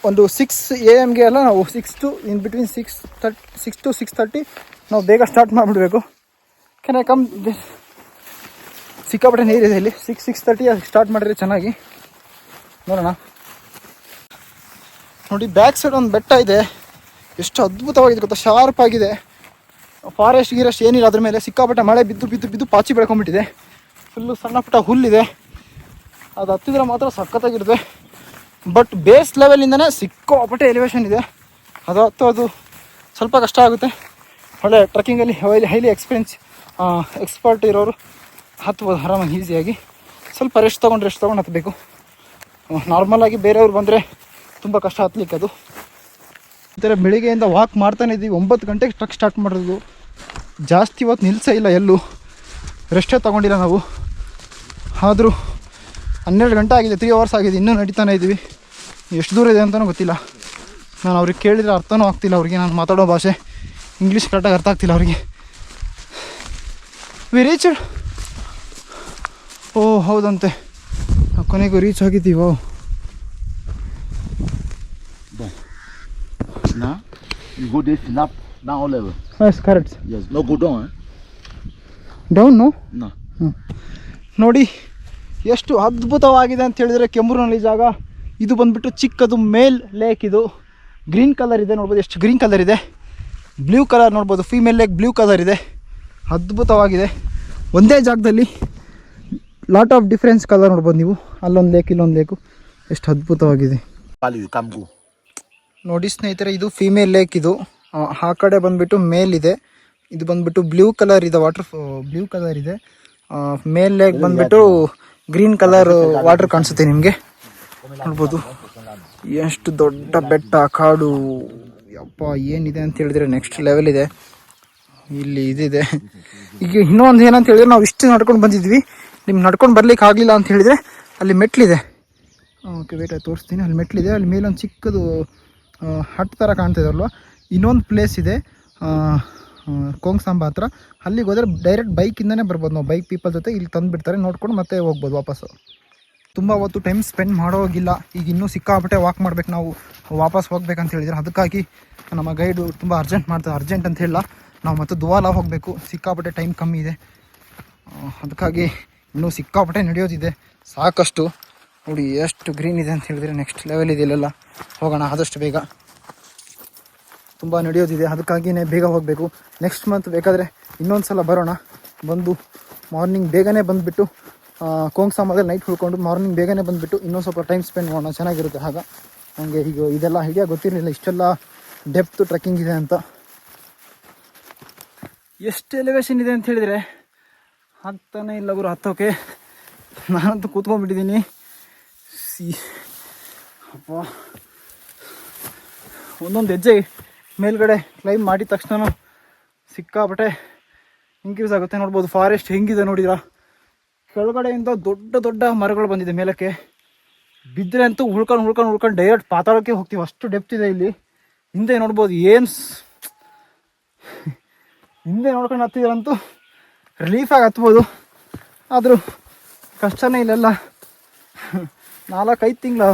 ಒಂದು 6 AM ಅಲ್ಲ, ನಾವು 6 to 6:30 ನಾವು ಬೇಗ ಸ್ಟಾರ್ಟ್ ಮಾಡಿಬಿಡ್ಬೇಕು. ಕೆನ ಕಮ್ ಸಿಕ್ಕಾಪಟ್ಟೆ ನೀರಿದೆ ಇಲ್ಲಿ. 6:30 ಸ್ಟಾರ್ಟ್ ಮಾಡಿದ್ರೆ ಚೆನ್ನಾಗಿ. ನೋಡೋಣ. ನೋಡಿ ಬ್ಯಾಕ್ ಸೈಡ್ ಒಂದು ಬೆಟ್ಟ ಇದೆ, ಎಷ್ಟು ಅದ್ಭುತವಾಗಿದೆ ಗೊತ್ತಾ, ಶಾರ್ಪ್ ಆಗಿದೆ. ಫಾರೆಸ್ಟ್ ಗಿರೆಸ್ಟ್ ಏನಿಲ್ಲ ಅದ್ರ ಮೇಲೆ. ಸಿಕ್ಕಾಪಟ್ಟೆ ಮಳೆ ಬಿದ್ದು ಪಾಚಿ ಬೆಳ್ಕೊಂಡ್ಬಿಟ್ಟಿದೆ. ಫುಲ್ಲು ಸಣ್ಣ ಪುಟ್ಟ ಹುಲ್ಲಿದೆ. ಅದು ಹತ್ತಿದ್ರೆ ಮಾತ್ರ ಸಖತ್ತಾಗಿರುತ್ತೆ. ಬಟ್ ಬೇಸ್ ಲೆವೆಲಿಂದನೇ ಸಿಕ್ಕಾಪಟ್ಟೆ ಎಲಿವೇಶನ್ ಇದೆ. ಅದು ಸ್ವಲ್ಪ ಕಷ್ಟ ಆಗುತ್ತೆ. ಒಳ್ಳೆ ಟ್ರೆಕ್ಕಿಂಗಲ್ಲಿ ಹೈಲಿ ಎಕ್ಸ್ಪರ್ಟ್ ಇರೋರು ಹತ್ಬೋದು ಆರಾಮಾಗಿ ಈಸಿಯಾಗಿ. ಸ್ವಲ್ಪ ರೆಸ್ಟ್ ತೊಗೊಂಡು ಹತ್ತಬೇಕು. ನಾರ್ಮಲಾಗಿ ಬೇರೆಯವ್ರು ಬಂದರೆ ತುಂಬ ಕಷ್ಟ ಹತ್ತಲಿಕ್ಕೆ. ಅದು ಈ ಥರ ಬೆಳಿಗ್ಗೆಯಿಂದ ವಾಕ್ ಮಾಡ್ತಾನೆ ಇದ್ದೀವಿ. 9 ಗಂಟೆಗೆ ಟ್ರಕ್ ಸ್ಟಾರ್ಟ್ ಮಾಡೋದು. ಜಾಸ್ತಿ ಇವತ್ತು ನಿಲ್ಲಿಸೇ ಇಲ್ಲ, ಎಲ್ಲೂ ರೆಸ್ಟೇ ತೊಗೊಂಡಿಲ್ಲ ನಾವು. ಆದರೂ 12 ಗಂಟೆ ಆಗಿದೆ, 3 hours ಆಗಿದೆ, ಇನ್ನೂ ನಡೀತಾನೆ ಇದ್ದೀವಿ. ಎಷ್ಟು ದೂರ ಇದೆ ಅಂತಲೂ ಗೊತ್ತಿಲ್ಲ. ನಾನು ಅವ್ರಿಗೆ ಕೇಳಿದರೆ ಅರ್ಥನೂ ಆಗ್ತಿಲ್ಲ ಅವ್ರಿಗೆ. ನಾನು ಮಾತಾಡೋ ಭಾಷೆ ಇಂಗ್ಲೀಷ್ ಕರೆಕ್ಟಾಗಿ ಅರ್ಥ ಆಗ್ತಿಲ್ಲ ಅವ್ರಿಗೆ. V reach. ಓ ಹೌದಂತೆ, ಕೊನೆಗೂ reach ಆಗಿದ್ದೀವೋ. Now, you go this lap down level. Yes, correct. Yes, no go down. Down no. No. ನೋಡಿ ಎಷ್ಟು ಅದ್ಭುತವಾಗಿದೆ ಅಂತ ಹೇಳಿದರೆ ಕೆಮ್ಮೂರಿನಲ್ಲಿ ಜಾಗ. ಇದು ಬಂದುಬಿಟ್ಟು ಚಿಕ್ಕದು ಮೇಲ್ ಲೇಕ್. ಇದು ಗ್ರೀನ್ ಕಲರ್ ಇದೆ ನೋಡ್ಬೋದು, ಎಷ್ಟು ಗ್ರೀನ್ ಕಲರ್ ಇದೆ. ಬ್ಲೂ ಕಲರ್ ನೋಡ್ಬೋದು, ಫೀಮೇಲ್ ಲೇಕ್ ಬ್ಲೂ ಕಲರ್ ಇದೆ. ಅದ್ಭುತವಾಗಿದೆ. ಒಂದೇ ಜಾಗದಲ್ಲಿ ಲಾಟ್ ಆಫ್ ಡಿಫ್ರೆನ್ಸ್ ಕಲರ್ ನೋಡ್ಬೋದು ನೀವು. ಅಲ್ಲೊಂದು ಲೇಕ್, ಇಲ್ಲೊಂದು ಲೇಕು, ಎಷ್ಟು ಅದ್ಭುತವಾಗಿದೆ ನೋಡಿ ಸ್ನೇಹಿತರೆ. ಇದು ಫೀಮೇಲ್ ಲೇಕ್. ಇದು ಆ ಕಡೆ ಬಂದುಬಿಟ್ಟು ಮೇಲ್ ಇದೆ. ಇದು ಬಂದುಬಿಟ್ಟು ಬ್ಲೂ ಕಲರ್ ಇದೆ, ಬ್ಲೂ ಕಲರ್ ಇದೆ. ಮೇಲ್ ಲೇಕ್ ಬಂದುಬಿಟ್ಟು ಗ್ರೀನ್ ಕಲರ್ ವಾಟರ್ ಕಾಣಿಸುತ್ತೆ ನಿಮಗೆ ನೋಡ್ಬೋದು. ಎಷ್ಟು ದೊಡ್ಡ ಬೆಟ್ಟ, ಕಾಡು, ಯಪ್ಪ ಏನಿದೆ ಅಂತ ಹೇಳಿದ್ರೆ ನೆಕ್ಸ್ಟ್ ಲೆವೆಲ್ ಇದೆ ಇಲ್ಲಿ. ಇದಿದೆ. ಈಗ ಇನ್ನೊಂದು ಏನಂತ ಹೇಳಿದ್ರೆ, ನಾವು ಇಷ್ಟು ನಡ್ಕೊಂಡು ಬಂದಿದ್ವಿ, ನಿಮ್ಗೆ ನಡ್ಕೊಂಡು ಬರ್ಲಿಕ್ಕೆ ಆಗಲಿಲ್ಲ ಅಂತ ಹೇಳಿದರೆ ಅಲ್ಲಿ ಮೆಟ್ಲಿದೆ. ಓಕೆ ವೇಟ್, ತೋರಿಸ್ತೀನಿ. ಅಲ್ಲಿ ಮೆಟ್ಲಿದೆ. ಅಲ್ಲಿ ಮೇಲೊಂದು ಚಿಕ್ಕದು ಹಟ್ ಥರ ಕಾಣ್ತಿದೆ ಅಲ್ವಾ. ಇನ್ನೊಂದು ಪ್ಲೇಸ್ ಇದೆ, ಕೋಂಗ್ಸಾಂಬ ಹತ್ರ. ಅಲ್ಲಿಗೆ ಹೋದರೆ ಡೈರೆಕ್ಟ್ ಬೈಕಿಂದನೇ ಬರ್ಬೋದು ನಾವು, ಬೈಕ್ ಪೀಪಲ್ ಜೊತೆ ಇಲ್ಲಿ ತಂದುಬಿಡ್ತಾರೆ, ನೋಡ್ಕೊಂಡು ಮತ್ತೆ ಹೋಗ್ಬೋದು ವಾಪಸ್ಸು. ತುಂಬ ಹೊತ್ತು ಟೈಮ್ ಸ್ಪೆಂಡ್ ಮಾಡೋಗಿಲ್ಲ, ಈಗ ಇನ್ನೂ ಸಿಕ್ಕಾಬಿಟ್ಟೆ ವಾಕ್ ಮಾಡ್ಬೇಕು ನಾವು, ವಾಪಸ್ ಹೋಗ್ಬೇಕಂತ ಹೇಳಿದ್ರೆ. ಅದಕ್ಕಾಗಿ ನಮ್ಮ ಗೈಡು ತುಂಬ ಅರ್ಜೆಂಟ್ ಅಂತ ಹೇಳಿಲ್ಲ, ನಾವು ಮತ್ತೆ ದುವಾಲ ಹೋಗಬೇಕು, ಸಿಕ್ಕಾಬಿಟ್ಟೆ ಟೈಮ್ ಕಮ್ಮಿ ಇದೆ. ಅದಕ್ಕಾಗಿ ಇನ್ನೂ ಸಿಕ್ಕಾಬಿಟ್ಟೆ ನಡೆಯೋದಿದೆ ಸಾಕಷ್ಟು. ನೋಡಿ ಎಷ್ಟು ಗ್ರೀನ್ ಇದೆ ಅಂತ ಹೇಳಿದ್ರೆ ನೆಕ್ಸ್ಟ್ ಲೆವೆಲ್ ಇದೆ ಇಲ್ಲೆಲ್ಲ. ಹೋಗೋಣ ಆದಷ್ಟು ಬೇಗ, ತುಂಬ ನಡೆಯೋದಿದೆ, ಅದಕ್ಕಾಗಿಯೇ ಬೇಗ ಹೋಗಬೇಕು. ನೆಕ್ಸ್ಟ್ ಮಂತ್ ಬೇಕಾದರೆ ಇನ್ನೊಂದು ಸಲ ಬರೋಣ, ಬಂದು ಮಾರ್ನಿಂಗ್ ಬೇಗನೆ ಬಂದುಬಿಟ್ಟು ಕೋಂಗ್ಸಾಂಬದಲ್ಲಿ ನೈಟ್ ಉಳ್ಕೊಂಡು ಮಾರ್ನಿಂಗ್ ಬೇಗನೆ ಬಂದುಬಿಟ್ಟು ಇನ್ನೊಂದು ಸ್ವಲ್ಪ ಟೈಮ್ ಸ್ಪೆಂಡ್ ಮಾಡೋಣ, ಚೆನ್ನಾಗಿರುತ್ತೆ. ಆಗ ನನಗೆ ಈಗ ಇದೆಲ್ಲ ಐಡಿಯಾ ಗೊತ್ತಿರಲಿಲ್ಲ, ಇಷ್ಟೆಲ್ಲ ಡೆಪ್ತ್ ಟ್ರೆಕ್ಕಿಂಗ್ ಇದೆ ಅಂತ. ಎಷ್ಟು ಎಲಿವೇಶನ್ ಇದೆ ಅಂತ ಹೇಳಿದರೆ ಆಗ್ತಾನೆ ಇಲ್ಲ ಗುರು ಹತ್ತೋಕೆ. ನಾನಂತೂ ಕೂತ್ಕೊಂಡ್ಬಿಟ್ಟಿದ್ದೀನಿ. ಅಪ್ಪ, ಒಂದೊಂದು ಹೆಜ್ಜೆ ಮೇಲ್ಗಡೆ ಕ್ಲೈಮ್ ಮಾಡಿದ ತಕ್ಷಣ ಸಿಕ್ಕಾಪಟ್ಟೆ ಇನ್ಕ್ರೀಸ್ ಆಗುತ್ತೆ. ನೋಡ್ಬೋದು ಫಾರೆಸ್ಟ್ ಹೆಂಗಿದೆ ನೋಡಿದ್ರ, ಕೆಳಗಡೆಯಿಂದ ದೊಡ್ಡ ದೊಡ್ಡ ಮರಗಳು ಬಂದಿದೆ ಮೇಲಕ್ಕೆ. ಬಿದ್ದರೆ ಅಂತೂ ಉಳ್ಕೊಂಡು ಡೈರೆಕ್ಟ್ ಪಾತಾಳಕ್ಕೆ ಹೋಗ್ತೀವಿ, ಅಷ್ಟು ಡೆಪ್ತ್ ಇದೆ ಇಲ್ಲಿ. ಹಿಂದೆ ನೋಡ್ಬೋದು ಏನು ಹಿಂದೆ ನೋಡ್ಕೊಂಡು ಹತ್ತಿದ್ರಂತೂ ರಿಲೀಫಾಗಿ ಹತ್ಬೋದು, ಆದರೂ ಕಷ್ಟನೇ ಇಲ್ಲೆಲ್ಲ. 4-5 ತಿಂಗಳು,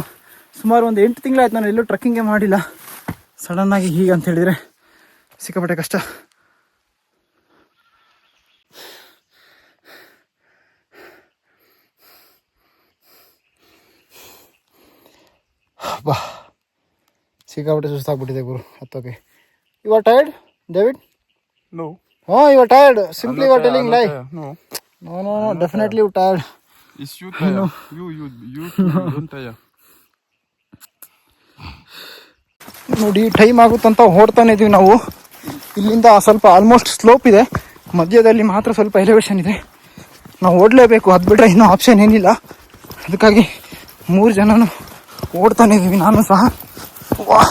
ಸುಮಾರು ಒಂದು 8 ತಿಂಗಳಾಯ್ತು ನಾನು ಎಲ್ಲೂ ಟ್ರೆಕ್ಕಿಂಗೇ ಮಾಡಿಲ್ಲ. ಸಡನ್ನಾಗಿ ಹೀಗೆ ಅಂತ ಹೇಳಿದರೆ ಸಿಕ್ಕಾಪಟ್ಟೆ ಕಷ್ಟ. ಬಾ, ಸಿಕ್ಕಾಪಟ್ಟೆ ಸುಸ್ತಾಗ್ಬಿಟ್ಟಿದೆ ಗುರು ಹತ್ತೋಕೆ. You are tired, David? No. Oh, you are tired. Simply you are telling lie. No. No. Definitely you tired. It's you tired. No. You don't tire. ನೋಡಿ ಟೈಮ್ ಆಗುತ್ತಂತ ಓಡ್ತಾನೆ ಇದೀವಿ ನಾವು. ಇಲ್ಲಿಂದ ಸ್ವಲ್ಪ ಆಲ್ಮೋಸ್ಟ್ ಸ್ಲೋಪ್ ಇದೆ, ಮಧ್ಯದಲ್ಲಿ ಮಾತ್ರ ಸ್ವಲ್ಪ ಎಲಿವೇಶನ್ ಇದೆ. ನಾವು ಓಡಲೇಬೇಕು, ಅದು ಬಿಟ್ಟರೆ ಇನ್ನೂ ಆಪ್ಷನ್ ಏನಿಲ್ಲ. ಅದಕ್ಕಾಗಿ 3 ಜನನು ಓಡ್ತಾನೆ ಇದೀವಿ, ನಾನು ಸಹ. ವಾ,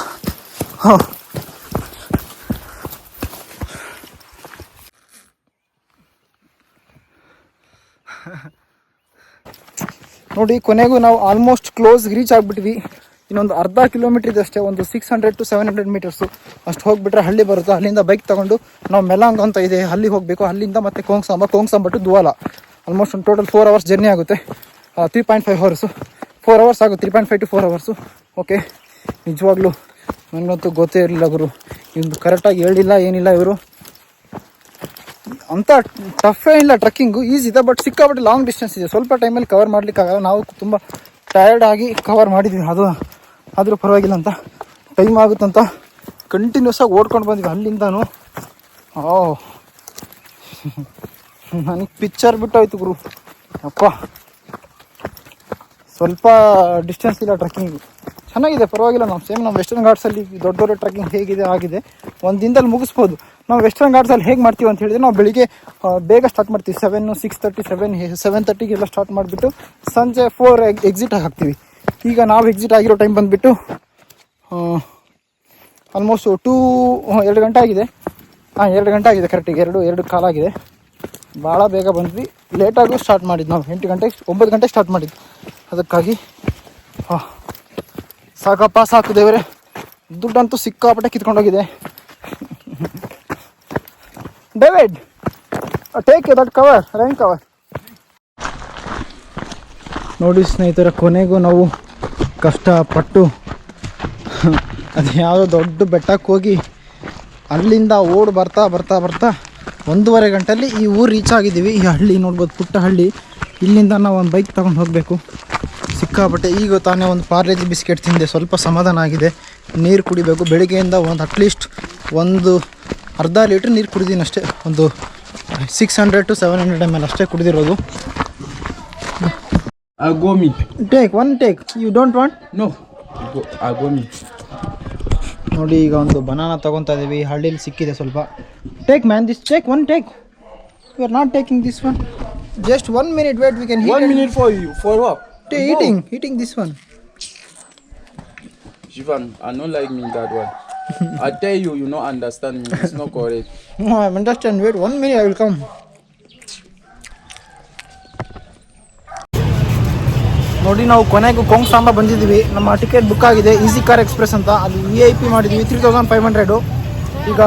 ನೋಡಿ ಕೊನೆಗೂ ನಾವು ಆಲ್ಮೋಸ್ಟ್ ಕ್ಲೋಸ್ ರೀಚ್ ಆಗಿಬಿಟ್ವಿ. ಇನ್ನೊಂದು ಅರ್ಧ ಕಿಲೋಮೀಟರ್ ಇದೆ ಅಷ್ಟೇ, ಒಂದು 600 to 700 ಮೀಟರ್ಸು ಅಷ್ಟು ಹೋಗಿಬಿಟ್ರೆ ಹಳ್ಳಿ ಬರುತ್ತೆ. ಅಲ್ಲಿಂದ ಬೈಕ್ ತೊಗೊಂಡು ನಾವು ಮೆಲಾಂಗ್ ಅಂತ ಇದೆ ಅಲ್ಲಿಗೆ ಹೋಗಬೇಕು. ಅಲ್ಲಿಂದ ಮತ್ತೆ ಕೋಂಗ್ಸಾಂಬ ಟು ದುವಾಲ ಆಲ್ಮೋಸ್ಟ್ ಒಂದು ಟೋಟಲ್ 4 hours ಜರ್ನಿ ಆಗುತ್ತೆ. 3.5 hours 4 hours ಆಗುತ್ತೆ, 3.5 to 4 hours. ಓಕೆ, ನಿಜವಾಗ್ಲೂ ನನಗಂತೂ ಗೊತ್ತೇ ಇರಲಿಲ್ಲ ಗುರು, ಇವ್ರು ಕರೆಕ್ಟಾಗಿ ಹೇಳಿಲ್ಲ ಏನಿಲ್ಲ ಇವರು. ಅಂಥ ಟಫೇ ಇಲ್ಲ, ಟ್ರೆಕ್ಕಿಂಗು ಈಸಿ ಇದೆ, ಬಟ್ ಸಿಕ್ಕಾಬಿಟ್ಟು ಲಾಂಗ್ ಡಿಸ್ಟೆನ್ಸ್ ಇದೆ. ಸ್ವಲ್ಪ ಟೈಮಲ್ಲಿ ಕವರ್ ಮಾಡಲಿಕ್ಕಾಗಲ್ಲ, ನಾವು ತುಂಬ ಟಯರ್ಡ್ ಆಗಿ ಕವರ್ ಮಾಡಿದ್ವಿ. ಅದು ಆದರೂ ಪರವಾಗಿಲ್ಲ ಅಂತ, ಟೈಮ್ ಆಗುತ್ತಂತ ಕಂಟಿನ್ಯೂಸ್ ಆಗಿ ಓಡ್ಕೊಂಡು ಬಂದ್ವಿ ಅಲ್ಲಿಂದನೂ. ನನಗೆ ಪಿಕ್ಚರ್ ಬಿಟ್ಟೋಯ್ತು ಗುರು. ಅಪ್ಪ, ಸ್ವಲ್ಪ ಡಿಸ್ಟೆನ್ಸ್ ಇಲ್ಲ ಟ್ರೆಕ್ಕಿಂಗು, ಚೆನ್ನಾಗಿದೆ, ಪರವಾಗಿಲ್ಲ. ನಮ್ಮ ವೆಸ್ಟರ್ನ್ ಘಾಟ್ಸಲ್ಲಿ ದೊಡ್ಡ ದೊಡ್ಡ ಟ್ರೆಕ್ಕಿಂಗ್ ಹೇಗಿದೆ ಆಗಿದೆ, ಒಂದು ದಿನದಲ್ಲಿ ಮುಗಿಸ್ಬೋದು. ನಾವು ವೆಸ್ಟರ್ನ್ ಘಾಟ್ಸಲ್ಲಿ ಹೇಗೆ ಮಾಡ್ತೀವಿ ಅಂತ ಹೇಳಿದ್ರೆ, ನಾವು ಬೆಳಿಗ್ಗೆ ಬೇಗ ಸ್ಟಾರ್ಟ್ ಮಾಡ್ತೀವಿ, 7:30 ಸ್ಟಾರ್ಟ್ ಮಾಡಿಬಿಟ್ಟು ಸಂಜೆ 4 ಎಕ್ಸಿಟ್ ಹಾಕ್ತೀವಿ. ಈಗ ನಾವು ಎಕ್ಸಿಟ್ ಆಗಿರೋ ಟೈಮ್ ಬಂದುಬಿಟ್ಟು ಆಲ್ಮೋಸ್ಟ್ 2 ಗಂಟೆ ಆಗಿದೆ. 2 ಗಂಟೆ ಆಗಿದೆ ಕರೆಕ್ಟಿಗೆ, 2 ಕಾಲಾಗಿದೆ. ಭಾಳ ಬೇಗ ಬಂದ್ವಿ, ಲೇಟಾಗೂ ಸ್ಟಾರ್ಟ್ ಮಾಡಿದ್ದು ನಾವು. 9 ಗಂಟೆ ಸ್ಟಾರ್ಟ್ ಮಾಡಿದ್ದು. ಅದಕ್ಕಾಗಿ ಸಾಕಪ್ಪ, ಸಾಕು ದೇವರೇ, ದುಡ್ಡಂತೂ ಸಿಕ್ಕಾಪಟ್ಟೆ ಕಿತ್ಕೊಂಡೋಗಿದೆ. David, take that cover, rain cover. ನೋಡಿ ಸ್ನೇಹಿತರ, ಕೊನೆಗೂ ನಾವು ಕಷ್ಟಪಟ್ಟು ಅದು ಯಾವುದೋ ದೊಡ್ಡ ಬೆಟ್ಟಕ್ಕೆ ಹೋಗಿ ಅಲ್ಲಿಂದ ಓಡಿ ಬರ್ತಾ 1.5 ಗಂಟೆಯಲ್ಲಿ ಈ ಊರು ರೀಚ್ ಆಗಿದ್ದೀವಿ. ಈ ಹಳ್ಳಿ ನೋಡ್ಬೋದು, ಪುಟ್ಟ ಹಳ್ಳಿ. ಇಲ್ಲಿಂದ ನಾವು ಒಂದು ಬೈಕ್ ತಗೊಂಡು ಹೋಗಬೇಕು. ಸಿಕ್ಕಾಪಟ್ಟೆ ಈಗ ತಾನೇ ಒಂದು ಪಾರ್ಲೇಜಿ ಬಿಸ್ಕೆಟ್ ತಿಂದೆ, ಸ್ವಲ್ಪ ಸಮಾಧಾನ ಆಗಿದೆ. ನೀರು ಕುಡಿಬೇಕು, ಬೆಳಿಗ್ಗೆಯಿಂದ ಅಟ್ಲೀಸ್ಟ್ ಒಂದು ಅರ್ಧ ಲೀಟ್ರ್ ನೀರು ಕುಡಿದೀನಿ ಅಷ್ಟೇ. ಒಂದು 600 to 700 ml ಅಷ್ಟೇ ಕುಡಿದಿರೋದು. Agomi. Take. You don't want? No. Agomi. ನೋಡಿ ಈಗ ಒಂದು ಬನಾನಾ ತೊಗೊತಾ ಇದ್ದೀವಿ, ಹಳ್ಳಿಲಿ ಸಿಕ್ಕಿದೆ ಸ್ವಲ್ಪ. Take man, this take. You are not taking this one. Just 1 minute wait, we can eat. 1 minute for you. For what? Eating this one. Shivan, I don't like me that one. I tell you, you don't understand me. It's not correct. No, I understand. Wait 1 minute, I will come. ನೋಡಿ ನಾವು ಕೊನೆಗೂ ಕೋಂಗ್ಸಾಂಬ ಬಂದಿದ್ದೀವಿ. ನಮ್ಮ ticket book ಆಗಿದೆ, easy car express ಅಂತ. ಅಲ್ಲಿ VIP ಮಾಡಿದ್ವಿ 3500. ಈಗ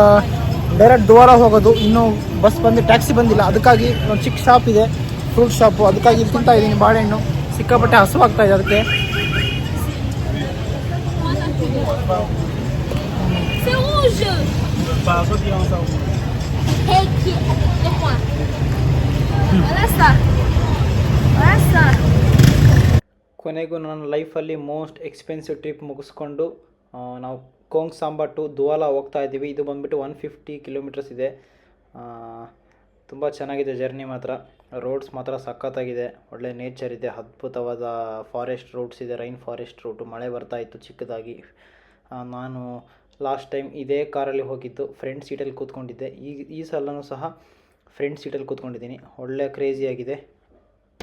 ಡೈರೆಕ್ಟ್ ದುವಾರ ಹೋಗೋದು. ಇನ್ನೂ ಬಸ್ ಬಂದು ಟ್ಯಾಕ್ಸಿ ಬಂದಿಲ್ಲ, ಅದಕ್ಕಾಗಿ ಒಂದು ಚಿಕ್ಕ ಶಾಪ್ ಇದೆ, ಫ್ರೂಟ್ ಶಾಪು, ಅದಕ್ಕಾಗಿ ಇಲ್ಲಿ ತಿಂತಾ ಇದ್ದೀನಿ ಬಾಳೆಹಣ್ಣು. ಸಿಕ್ಕಾಪಟ್ಟೆ ಹಸುವಾಗ್ತಾ ಇದೆ ಅದಕ್ಕೆ. C'est rouge. Hey, laisse-moi. Voilà ça. Voilà ça. ಕೊನೆಗೂ ನನ್ನ ಲೈಫಲ್ಲಿ ಮೋಸ್ಟ್ ಎಕ್ಸ್ಪೆನ್ಸಿವ್ ಟ್ರಿಪ್ ಮುಗಿಸ್ಕೊಂಡು ನಾವು ಕೋಂಗ್ ಸಾಂಬಾ ಟು ದುವಾಲಾ ಹೋಗ್ತಾ ಇದ್ದೀವಿ. ಇದು ಬಂದುಬಿಟ್ಟು 150 ಕಿಲೋಮೀಟರ್ಸ್ ಇದೆ. ತುಂಬ ಚೆನ್ನಾಗಿದೆ ಜರ್ನಿ ಮಾತ್ರ. ರೋಡ್ಸ್ ಮಾತ್ರ ಸಖತ್ತಾಗಿದೆ, ಒಳ್ಳೆ ನೇಚರ್ ಇದೆ, ಅದ್ಭುತವಾದ ಫಾರೆಸ್ಟ್ ರೂಟ್ಸ್ ಇದೆ, ರೈನ್ ಫಾರೆಸ್ಟ್ ರೂಟು. ಮಳೆ ಬರ್ತಾ ಇತ್ತು ಚಿಕ್ಕದಾಗಿ. ನಾನು ಲಾಸ್ಟ್ ಟೈಮ್ ಇದೇ ಕಾರಲ್ಲಿ ಹೋಗಿದ್ದು, ಫ್ರಂಟ್ ಸೀಟಲ್ಲಿ ಕೂತ್ಕೊಂಡಿದ್ದೆ. ಈ ಸಲನೂ ಸಹ ಫ್ರಂಟ್ ಸೀಟಲ್ಲಿ ಕೂತ್ಕೊಂಡಿದ್ದೀನಿ. ಒಳ್ಳೆ ಕ್ರೇಜಿಯಾಗಿದೆ.